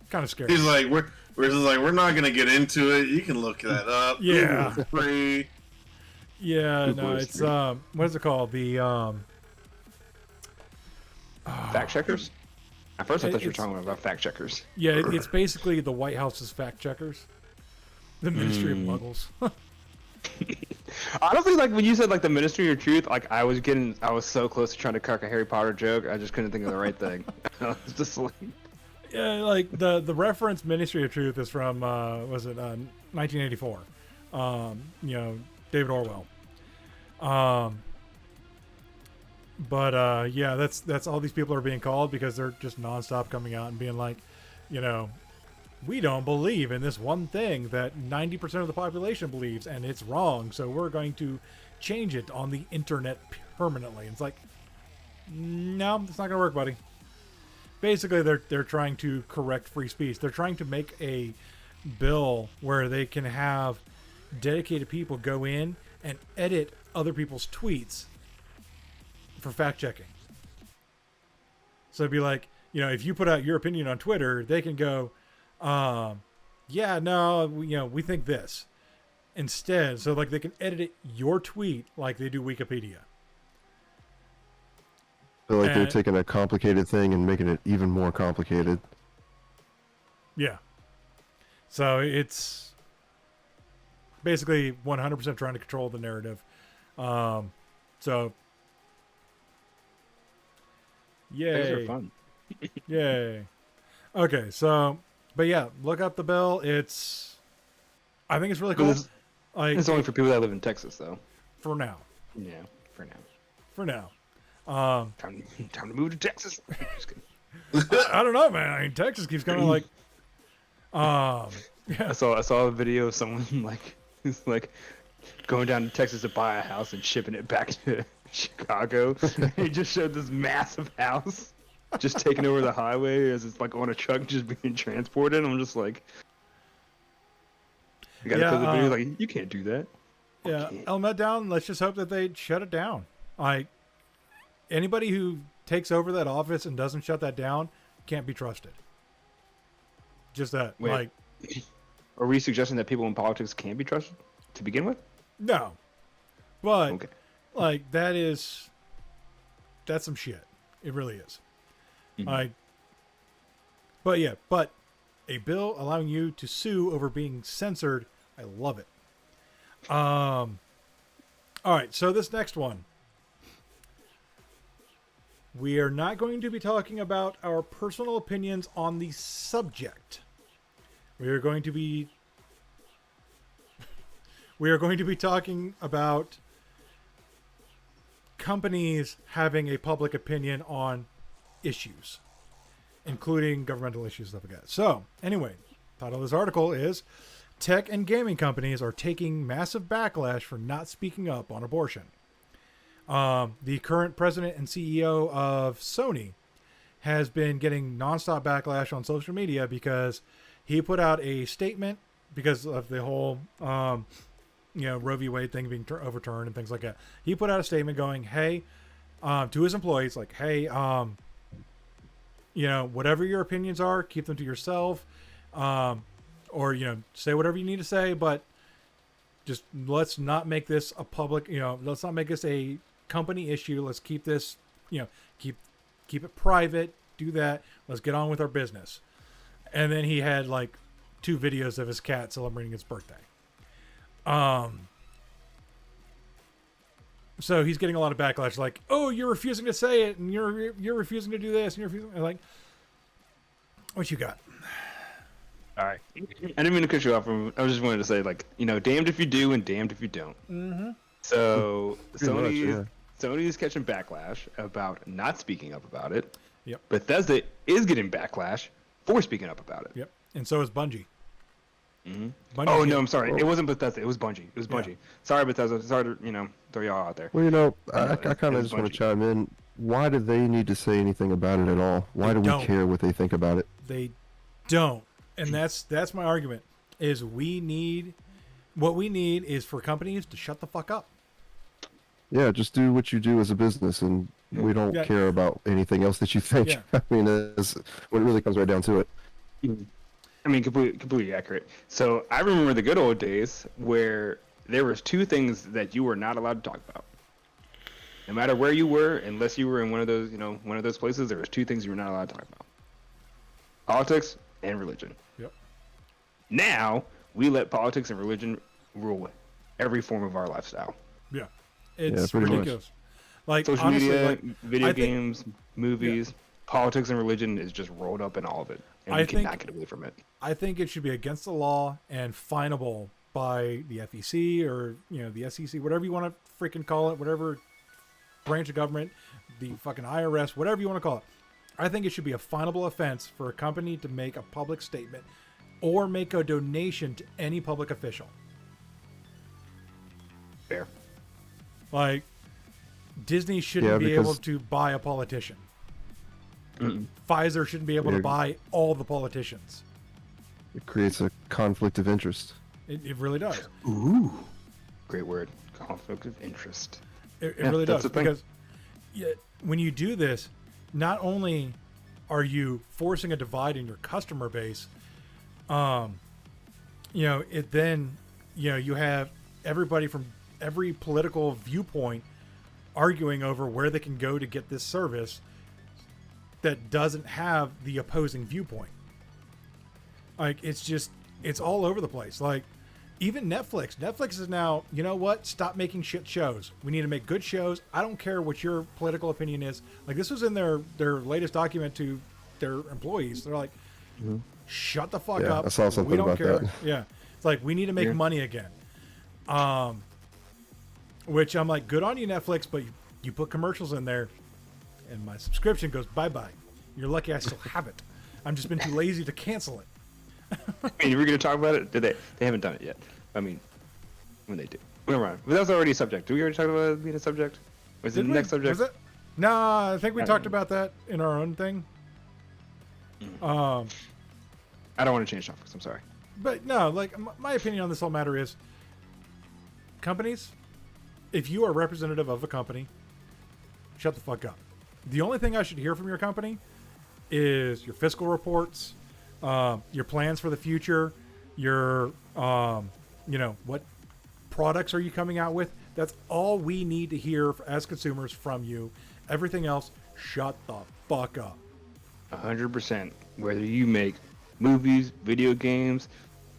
kind of scary. He's like, we're not gonna get into it. You can look that up. Yeah. Google for free. Yeah, no, it's what is it called? The Fact checkers? At first I thought you were talking about fact checkers. Yeah, it's basically the White House's fact checkers. The Ministry of Muggles. Honestly, like when you said like the Ministry of Truth, like I was so close to trying to crack a Harry Potter joke, I just couldn't think of the right thing. I was just like, yeah, like the reference Ministry of Truth is from 1984. David Orwell. But yeah, that's all these people are being called because they're just nonstop coming out and being like, we don't believe in this one thing that 90% of the population believes, and it's wrong, so we're going to change it on the internet permanently. And it's like, no, it's not going to work, buddy. Basically, they're trying to correct free speech. They're trying to make a bill where they can have dedicated people go in and edit other people's tweets for fact checking. So it'd be like, if you put out your opinion on Twitter, they can go, yeah, no, we think this, instead. So like they can edit your tweet like they do Wikipedia. Feel like they're And- taking a complicated thing and making it even more complicated. Yeah. So it's basically 100% trying to control the narrative. So Those are yay. fun. Yay. Okay, so but yeah, look up the bill. I think it's really cool. But Like it's only for people that live in Texas, though. for now. Yeah, for now. For now. Time to move to Texas. Just kidding. I don't know, man. I mean, Texas keeps kind of like, I yeah, saw a video of someone who's like going down to Texas to buy a house and shipping it back to Chicago. He just showed this massive house just taking over the highway as it's like on a truck just being transported. I'm just like, I gotta put the video like, you can't do that. yeah. Element down. Let's just hope that they shut it down. Like anybody who takes over that office and doesn't shut that down can't be trusted. Just that, Wait. like, Are we suggesting that people in politics can't be trusted to begin with? no, but Okay. like that's some shit. It really is. Mhm. Like, but yeah, but a bill allowing you to sue over being censored, I love it. All right, so this next one, we are not going to be talking about our personal opinions on the subject. We are going to be talking about companies having a public opinion on issues, including governmental issues, stuff like that. So, anyway, title of this article is Tech and Gaming Companies Are Taking Massive Backlash for Not Speaking Up on Abortion. The current president and CEO of Sony has been getting nonstop backlash on social media because he put out a statement because of the whole Roe v. Wade thing being overturned and things like that. He put out a statement going, hey, to his employees, like, hey, whatever your opinions are, keep them to yourself, or, say whatever you need to say, but just let's not make this a public, let's not make this a company issue. Let's keep this, keep it private, do that. Let's get on with our business. And then he had like 2 videos of his cat celebrating his birthday. So he's getting a lot of backlash, like, "Oh, you're refusing to say it, and you're refusing to do this, and you're refusing." Like, what you got? All right. I didn't mean to cut you off. I just wanted to say, like, damned if you do and damned if you don't. Mm-hmm. So Pretty much, yeah. Sony is catching backlash about not speaking up about it. Yep. Bethesda is getting backlash for speaking up about it. Yep. And so is Bungie. Mm-hmm. Bungie's Oh, no, getting- I'm sorry. It wasn't Bethesda. It was Bungie. It was Bungie. Sorry, Bethesda. Sorry to, throw y'all out there. Well, I it kind of was just want to Bungie. chime in. Why do they need to say anything about it at all? Why do we don't. care what they think about it? They don't, and that's my argument. Is what we need is for companies to shut the fuck up. Yeah, just do what you do as a business, and we don't Yeah. care about anything else that you think. Yeah. I mean, it's, when it really comes right down to it. I mean, completely accurate. So I remember the good old days where there was 2 things that you were not allowed to talk about. No matter where you were, unless you were in one of those places, there was 2 things you were not allowed to talk about: politics and religion. Yep. Now we let politics and religion rule every form of our lifestyle. Yeah. It's pretty much. ridiculous. Like Social honestly, media, like video I think- games, movies, politics and religion is just rolled up in all of it, and I we cannot think- get away from it. I think it should be against the law and finable by the FEC or the SEC, whatever you want to freaking call it, whatever branch of government, the fucking IRS, whatever you want to call it. I think it should be a finable offense for a company to make a public statement or make a donation to any public official. Fair. Like Disney shouldn't Yeah, be able because- to buy a politician. Mm-mm. Pfizer shouldn't be able to Yeah. buy all the politicians. It creates a conflict of interest. It really does. Ooh, great word. Conflict of interest. It Yeah, really that's does, the thing. because when you do this, not only are you forcing a divide in your customer base, it then you have everybody from every political viewpoint arguing over where they can go to get this service that doesn't have the opposing viewpoint. Like, it's all over the place. Like, even Netflix is now, you know what? Stop making shit shows. We need to make good shows. I don't care what your political opinion is. Like, this was in their latest document to their employees. They're like, shut the fuck up. I saw something we don't about care. that. Yeah. It's like, we need to make money again. Which I'm like, good on you, Netflix, but you put commercials in there and my subscription goes bye-bye. You're lucky I still have it. I've just been too lazy to cancel it. I mean, we're going to talk about it? Did they haven't done it yet. I mean, when they do. Never mind. But that was already a subject. Did we already talk about it being a subject? Was it the next subject? Was it? No, I think we talked about that in our own thing. I don't want to change topics. I'm sorry. But no, like, my opinion on this whole matter is, companies, if you are representative of a company, shut the fuck up. The only thing I should hear from your company is your fiscal reports, your plans for the future, your, what products are you coming out with? That's all we need to hear as consumers from you. Everything else, shut the fuck up. 100%. Whether you make movies, video games,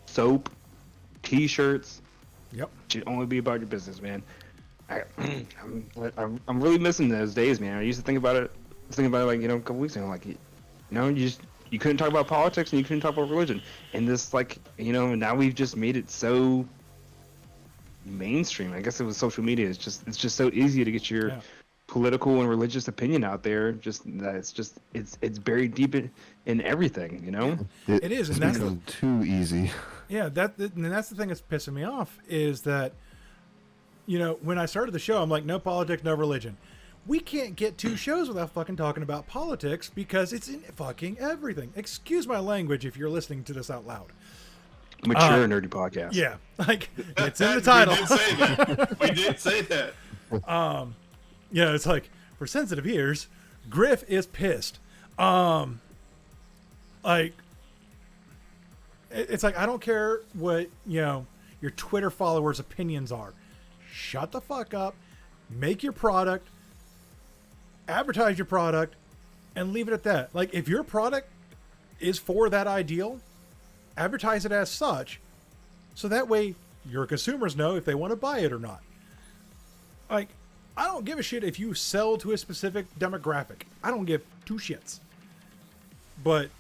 soap, t-shirts, Yep. it should only be about your business, man. I'm really missing those days, man. I used to think about it. I was thinking about it, like, a couple weeks ago. Like, you couldn't talk about politics and you couldn't talk about religion. And this, like, now we've just made it so mainstream. I guess it was social media. It's just so easy to get your political and religious opinion out there. It's buried deep in everything. It is, and that's become too easy. Yeah, and that's the thing that's pissing me off is that, when I started the show, I'm like, no politics, no religion. We can't get 2 shows without fucking talking about politics because it's in fucking everything. Excuse my language if you're listening to this out loud. Mature nerdy podcast. Yeah, like, it's in the title. We did say that. It's like, for sensitive ears, Griff is pissed. Like, it's like, I don't care what, your Twitter followers' opinions are. Shut the fuck up, make your product, advertise your product, and leave it at that. Like, if your product is for that ideal, advertise it as such, so that way your consumers know if they want to buy it or not. Like, I don't give a shit if you sell to a specific demographic. I don't give 2 shits. But,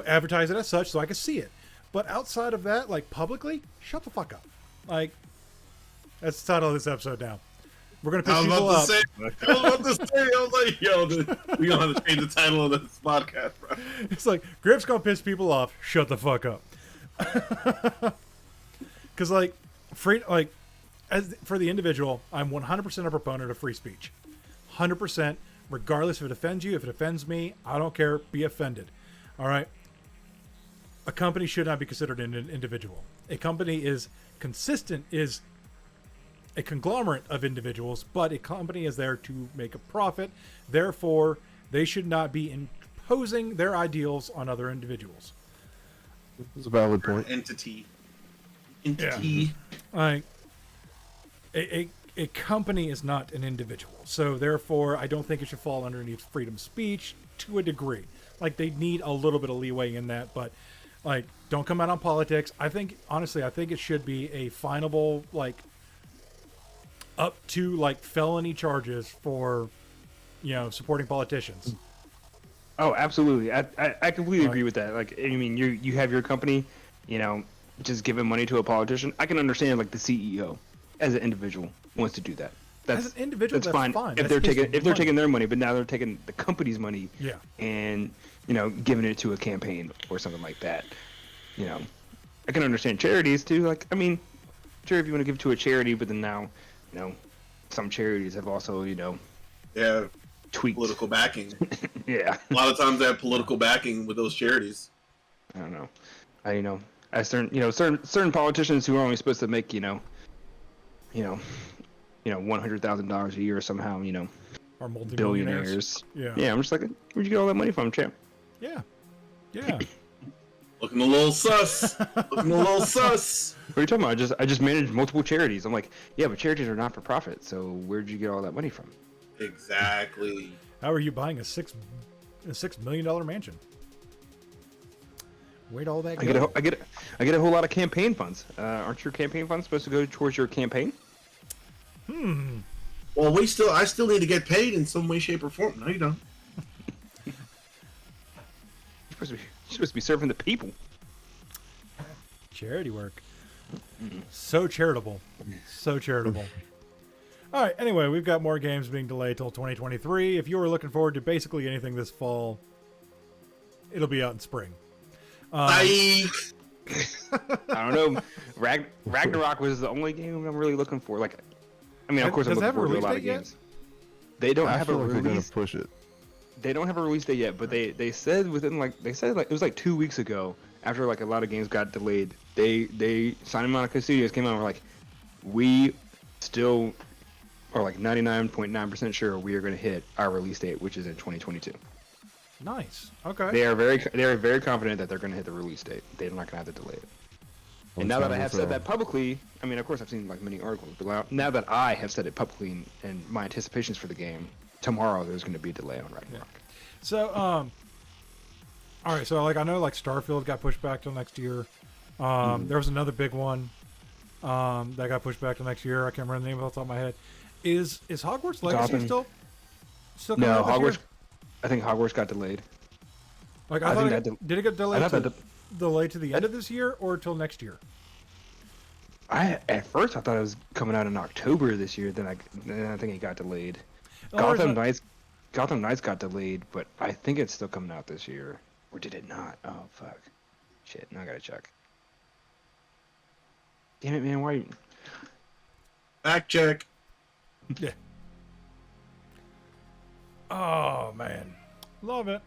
advertise it as such so I can see it. But outside of that, like, publicly, shut the fuck up. Like, that's the title of this episode now. We're going to piss people up. I was about to say, I was like, yo, we going to have to change the title of this podcast, bro. It's like, Griff's going to piss people off. Shut the fuck up. Because, like, as for the individual, I'm 100% a proponent of free speech. 100%, regardless if it offends you, if it offends me, I don't care. Be offended. All right? A company should not be considered an individual. A company is a conglomerate of individuals, but a company is there to make a profit. Therefore, they should not be imposing their ideals on other individuals. It's a valid point. Entity. Yeah. Like, a company is not an individual. So therefore, I don't think it should fall underneath freedom of speech to a degree. Like, they need a little bit of leeway in that, but, like, don't come out on politics. Honestly, I think it should be a finable, like, up to, like, felony charges for, supporting politicians. Oh, absolutely. I completely agree with that. Like, I mean, you have your company, just giving money to a politician. I can understand, like, the CEO as an individual wants to do that. As an individual, that's fine. If they're taking their money, but now they're taking the company's money, yeah, and giving it to a campaign or something like that. I can understand charities too. Like, I mean, sure, if you want to give to a charity, but then now, some charities have also, tweaked political backing. Yeah, a lot of times they have political backing with those charities. I don't know. As certain politicians who are only supposed to make $100,000 a year somehow, or billionaires. Yeah, I'm just like, where'd you get all that money from, champ? Yeah. Looking a little sus. What are you talking about? I just manage multiple charities. I'm like, yeah, but charities are not for profit. So where'd you get all that money from? Exactly. How are you buying a $6 million mansion? Where'd all that go? I get a whole lot of campaign funds. Aren't your campaign funds supposed to go towards your campaign? Well, I still need to get paid in some way, shape, or form. No, you don't. You're supposed to be serving the people. Charity work. So charitable. So charitable. All right, anyway, we've got more games being delayed till 2023. If you were looking forward to basically anything this fall, it'll be out in spring. I don't know. Ragnarok was the only game I'm really looking for. Like, I mean, of course, I'm looking forward to a lot of games. They don't have a release. They're gonna push it. They don't have a release date yet, but they said it was like 2 weeks ago, after like a lot of games got delayed. They Santa Monica Studios came out and were like, we still are like 99.9% sure we are going to hit our release date, which is in 2022. Nice. Okay. They are very confident that they're going to hit the release date. They're not going to have to delay it. And now that I have said that publicly, I mean, of course, I've seen like many articles, but now that I have said it publicly and my anticipations for the game, tomorrow there's going to be a delay on Ragnarok. Yeah. So, all right. So, like, I know like Starfield got pushed back till next year. There was another big one that got pushed back till next year. I can't remember the name off the top of my head. Is Hogwarts Legacy still coming No, out this Hogwarts. year? I think Hogwarts got delayed. Like, I think did it get delayed to the end I- of this year or till next year? At first I thought it was coming out in October this year. Then I think it got delayed. Oh, Gotham Knights got delayed, but I think it's still coming out this year. Or did it not? Oh fuck! Shit! Now I gotta check. Damn it, man! Why? Fact check. Yeah. Oh man, love it.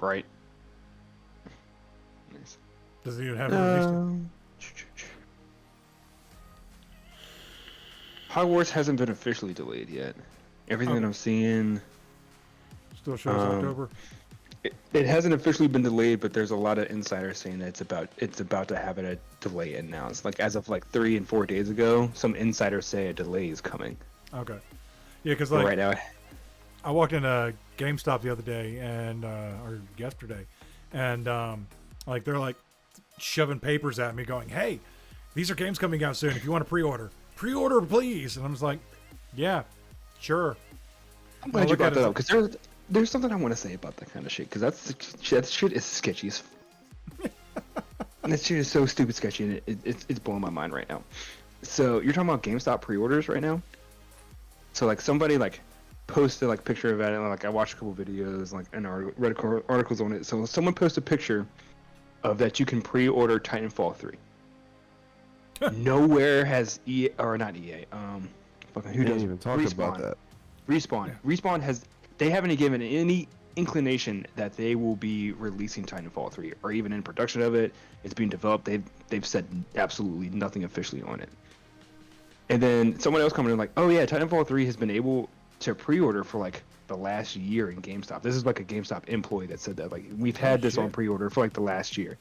Right. Nice. Does it even have a release date? Hogwarts hasn't been officially delayed yet. Everything that I'm seeing, Still shows October. it hasn't officially been delayed, but there's a lot of insiders saying that it's about to have a delay announced. Like as of like 3 and 4 days ago, some insiders say a delay is coming. Okay. Yeah, because But like right now, I walked into GameStop the other day and or yesterday, and like they're like shoving papers at me, going, "Hey, these are games coming out soon. If you want to pre-order please." And I'm just like, "Yeah, sure." I'm glad you brought that up because there's something I want to say about that kind of shit because that shit is sketchy as. That shit is so stupid sketchy and it's blowing my mind right now. So you're talking about GameStop pre-orders right now? So like somebody like posted like picture of it and like I watched a couple videos like and read articles on it. So someone posted a picture of that you can pre-order Titanfall 3. Nowhere has EA or not EA. Fucking who doesn't even talk about that? Respawn. Yeah. Respawn they haven't given any inclination that they will be releasing Titanfall 3 or even in production of it. It's being developed. They've said absolutely nothing officially on it. And then someone else commented like, "Oh yeah, Titanfall 3 has been able to pre-order for like the last year in GameStop." This is like a GameStop employee that said that. Like we've had this on pre-order for like the last year.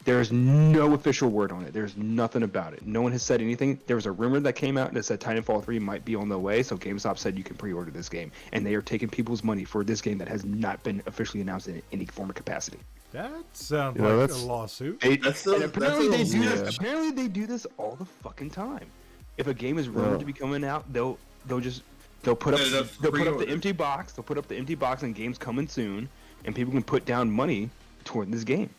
There's no official word on it. There's nothing about it. No one has said anything. There was a rumor that came out that said Titanfall 3 might be on the way, so GameStop said you can pre-order this game. And they are taking people's money for this game that has not been officially announced in any form of capacity. That sounds like a lawsuit. Apparently they do this all the fucking time. If a game is rumored to be coming out, they'll put up the empty box. They'll put up the empty box and games coming soon, and people can put down money toward this game.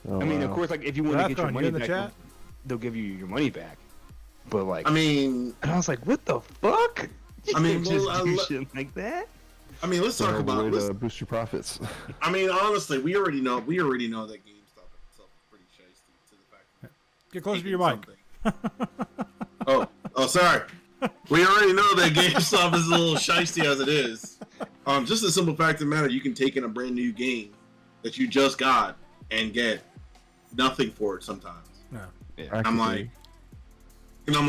Oh, I mean, of course, like if you want to get your money in the back, chat? they'll give you your money back. But like, I mean, and I was like, what the fuck? I mean, just do shit like that. I mean, let's talk about to boost your profits. I mean, honestly, we already know that GameStop itself is pretty shiesty to the fact that Get closer to your mic. oh, sorry. We already know that GameStop is a little shiesty as it is. Just the simple fact of the matter, you can take in a brand new game that you just got and get nothing for it sometimes. No. Yeah. I'm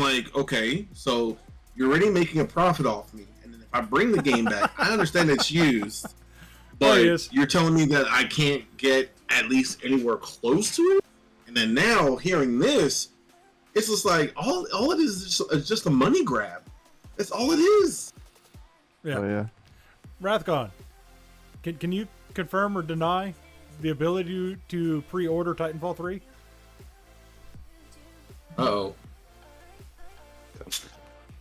like, okay, so you're already making a profit off me, and then if I bring the game back, I understand it's used, but you're telling me that I can't get at least anywhere close to it, And then now hearing this, it's just like all it is just a money grab. That's all it is. Yeah. Oh yeah. Rathcon, can you confirm or deny the ability to pre-order Titanfall 3? Uh-oh.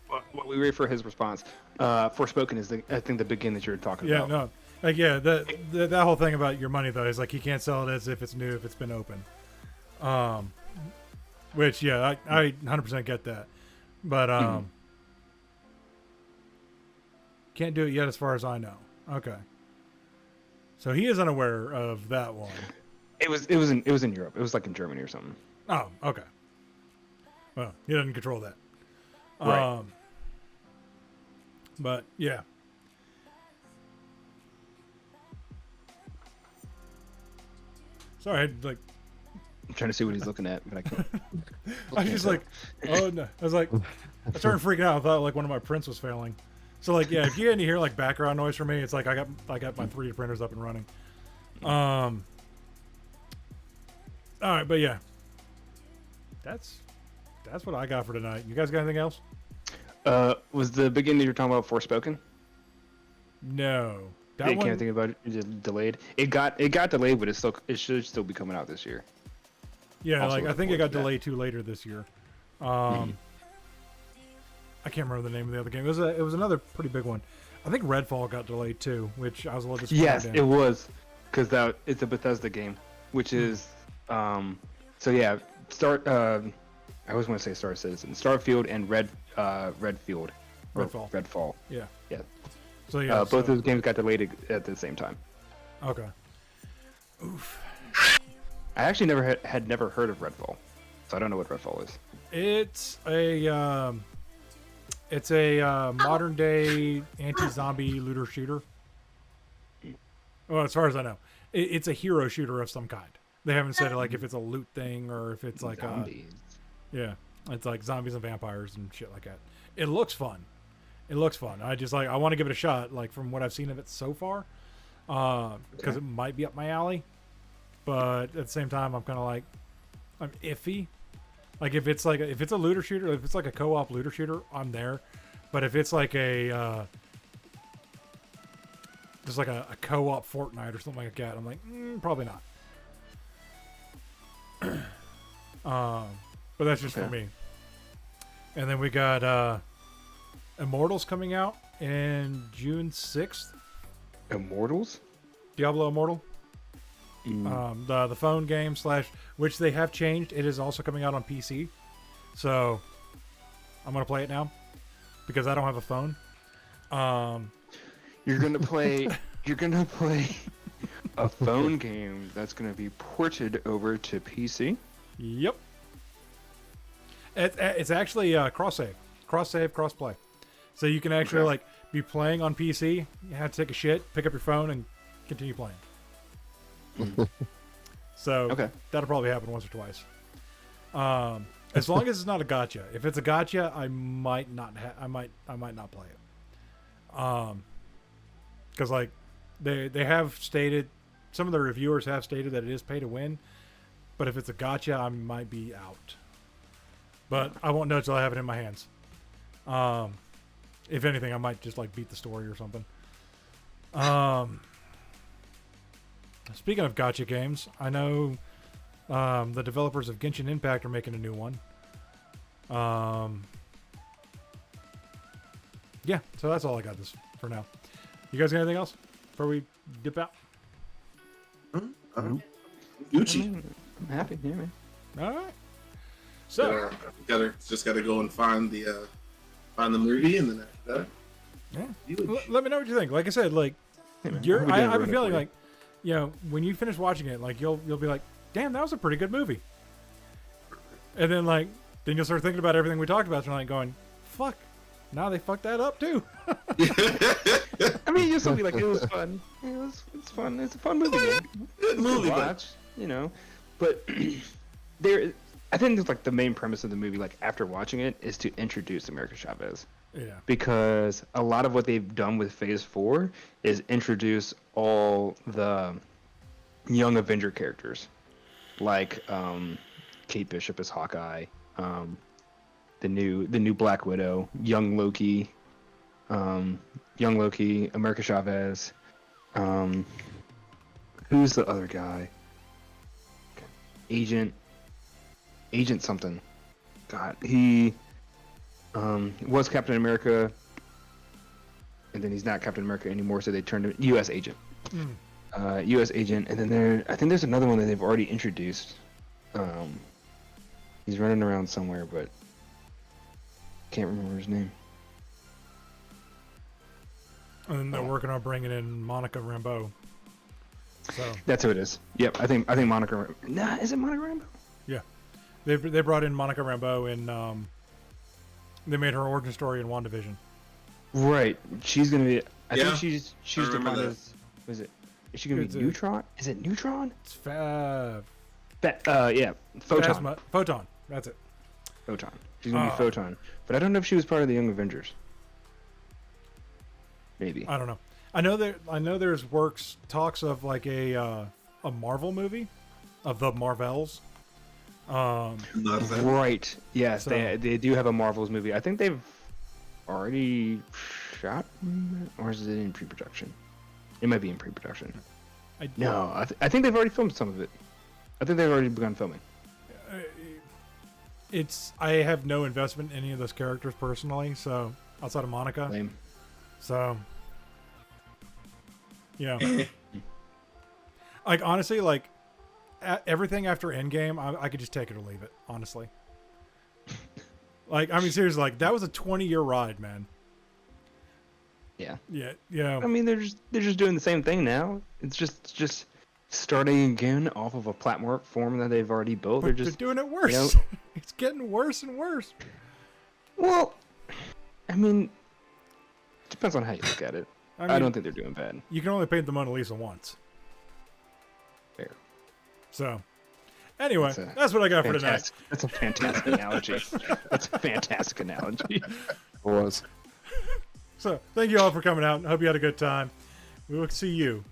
Well, we wait for his response. Forspoken is I think the begin that you're talking Yeah, about. no. Like, yeah, that whole thing about your money, though, is like he can't sell it as if it's new, if it's been open. Which, yeah, I 100% get that. But, can't do it yet as far as I know. Okay. So he is unaware of that one. It was in Europe. It was like in Germany or something. Oh, okay. Well, he doesn't control that. Right. But yeah. Sorry, I'm trying to see what he's looking at, but I can't. I was just like, oh no. I was like, I started freaking out. I thought like one of my prints was failing. So like, yeah, if you had to hear like background noise from me, it's like I got my 3D printers up and running. All right, but yeah, that's what I got for tonight. You guys got anything else? Was the beginning you're talking about Forspoken? No, that I one. can't think about it. It just delayed. It got delayed, but it should still be coming out this year. Yeah, Also like I looking think it forward got to that. delayed to later this year. I can't remember the name of the other game. It was another pretty big one. I think Redfall got delayed too, which I was a little disappointed Yes, in. it was, because it's a Bethesda game, which is so yeah. I always want to say Star Citizen, Starfield, and Redfield. Or Redfall. Redfall. Yeah. Yeah. So yeah, Both those games got delayed at the same time. Okay. Oof. I actually never heard of Redfall, so I don't know what Redfall is. It's a modern day anti-zombie looter shooter. Well, as far as I know, it's a hero shooter of some kind. They haven't said like if it's a loot thing or if it's like Zombies. yeah, it's like zombies and vampires and shit like that. It looks fun. I want to give it a shot. Like from what I've seen of it so far, because it might be up my alley. But at the same time, I'm kind of like, I'm iffy. Like if it's a looter shooter, if it's like a co-op looter shooter, I'm there. But if it's like just like a co-op Fortnite or something like that, I'm like, probably not. But that's just for me. And then we got Immortals coming out in June 6th. Immortals? Diablo Immortal. The phone game / which they have changed. It is also coming out on PC. So I'm going to play it now because I don't have a phone. You're gonna play a phone game that's gonna be ported over to PC. Yep. It's actually cross-save, cross-play. So you can actually like be playing on PC, you have to take a shit, pick up your phone, and continue playing. So that'll probably happen once or twice. As long as it's not a gacha. If it's a gacha, I might not play it. Because like they have stated, some of the reviewers have stated that it is pay to win. But if it's a gacha, I might be out. But I won't know until I have it in my hands. If anything, I might just like beat the story or something. Speaking of gacha games, I know the developers of Genshin Impact are making a new one. Yeah, so that's all I got this for now. You guys got anything else before we dip out? Gucci. I'm happy, yeah, man. All right. So Gotta go and find the movie, and then after that, let me know what you think. Like I said, like Hey, man, I have a ruin it feeling for you. like, you know, when you finish watching it, like you'll be like, damn, that was a pretty good movie. And then then you'll start thinking about everything we talked about tonight, going, fuck, now they fucked that up too. I mean, you'll still be like, it was fun. It's fun. It's a fun movie. Man. good movie, to but watch, you know. But I think it's like the main premise of the movie, like after watching it, is to introduce America Chavez. Yeah. Because a lot of what they've done with Phase 4 is introduce all the young Avenger characters, like Kate Bishop as Hawkeye. The new Black Widow, young Loki, America Chavez. Who's the other guy? Agent something. God, he was Captain America, and then he's not Captain America anymore, so they turned him U.S. Agent. U.S. Agent, and then I think there's another one that they've already introduced. He's running around somewhere, but can't remember his name. And they're working on bringing in Monica Rambeau. So That's who it is. Yep, I think Monica. Nah, is it Monica Rambeau? yeah, they brought in Monica Rambeau and they made her origin story in WandaVision. Right, she's gonna be. I Yeah, think she's remember defined that. as. Was it? Is she gonna It's be a- Neutron? Is it Neutron? It's Yeah, Photon. Photon. That's it. Photon. She's gonna be Photon. But I don't know if she was part of the Young Avengers. Maybe. I don't know. I know there's talks of like a Marvel movie, of the Marvels. Not that. Right. Yes, So- they do have a Marvels movie. I think they've already shot, or is it in pre-production? It might be in pre-production. No, I think they've already filmed some of it. I think they've already begun filming. I have no investment in any of those characters personally, so outside of Monica. Lame. So, yeah. Like, honestly, like, everything after Endgame, I could just take it or leave it, honestly. Like, I mean, seriously, like, that was a 20-year ride, man. Yeah. Yeah, yeah. I mean, they're just doing the same thing now. It's just starting again off of a platform that they've already built. But They're just doing it worse. you know- It's getting worse and worse. well, I mean, depends on how you look at it. I I mean, don't think they're doing bad. you can only paint the Mona Lisa once. Fair. So, anyway, That's that's what I got for tonight. Fantastic. That's a fantastic analogy. That's a fantastic analogy. It was. So, thank you all for coming out. I hope you had a good time. We will see you